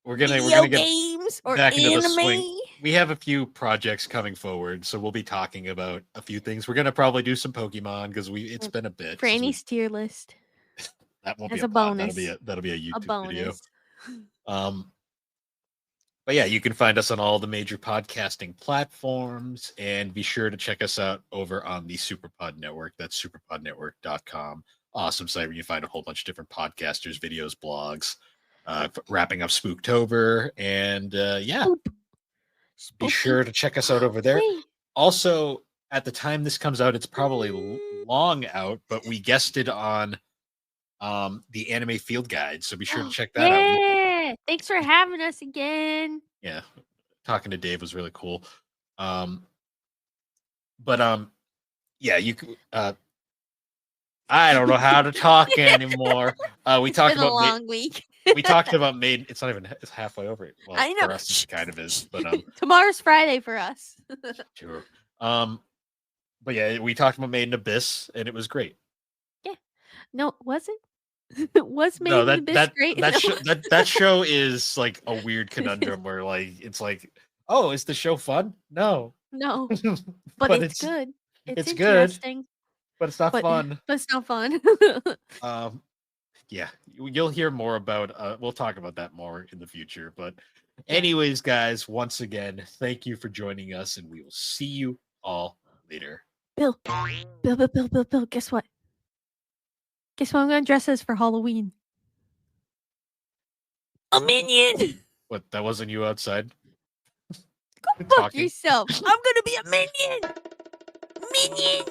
we're gonna get games or back anime. into the swing. We have a few projects coming forward, so we'll be talking about a few things. We're gonna probably do some Pokemon because it's been a bit. Franny's tier list. That won't as be a bonus. That'll be a YouTube video. But yeah, you can find us on all the major podcasting platforms, and be sure to check us out over on the Superpod Network. That's superpodnetwork.com. Awesome site where you find a whole bunch of different podcasters, videos, blogs, wrapping up Spooktober, and be sure to check us out over there. Also, at the time this comes out, it's probably long out, but we guested on the Anime Field Guide, so be sure to check that out. Yeah, thanks for having us again. Yeah, talking to Dave was really cool. Yeah, you I don't know how to talk anymore. We talked about a long week. We talked about Maiden. It's not even. It's halfway over. Well, I know. For us, it kind of is. But tomorrow's Friday for us. Sure. But yeah, we talked about Maiden Abyss, and it was great. Yeah. No, was it? Was Maiden Abyss great? That show is like a weird conundrum where like it's like, oh, is the show fun? No. But it's good. It's good, interesting. but it's not fun. But it's not fun. Yeah, you'll hear more about. We'll talk about that more in the future. But anyways, guys, once again, thank you for joining us, and we will see you all later. Bill, guess what? Guess what I'm gonna dress as for Halloween? A minion. What? That wasn't you outside? Go fuck yourself. I'm gonna be a minion. Minion.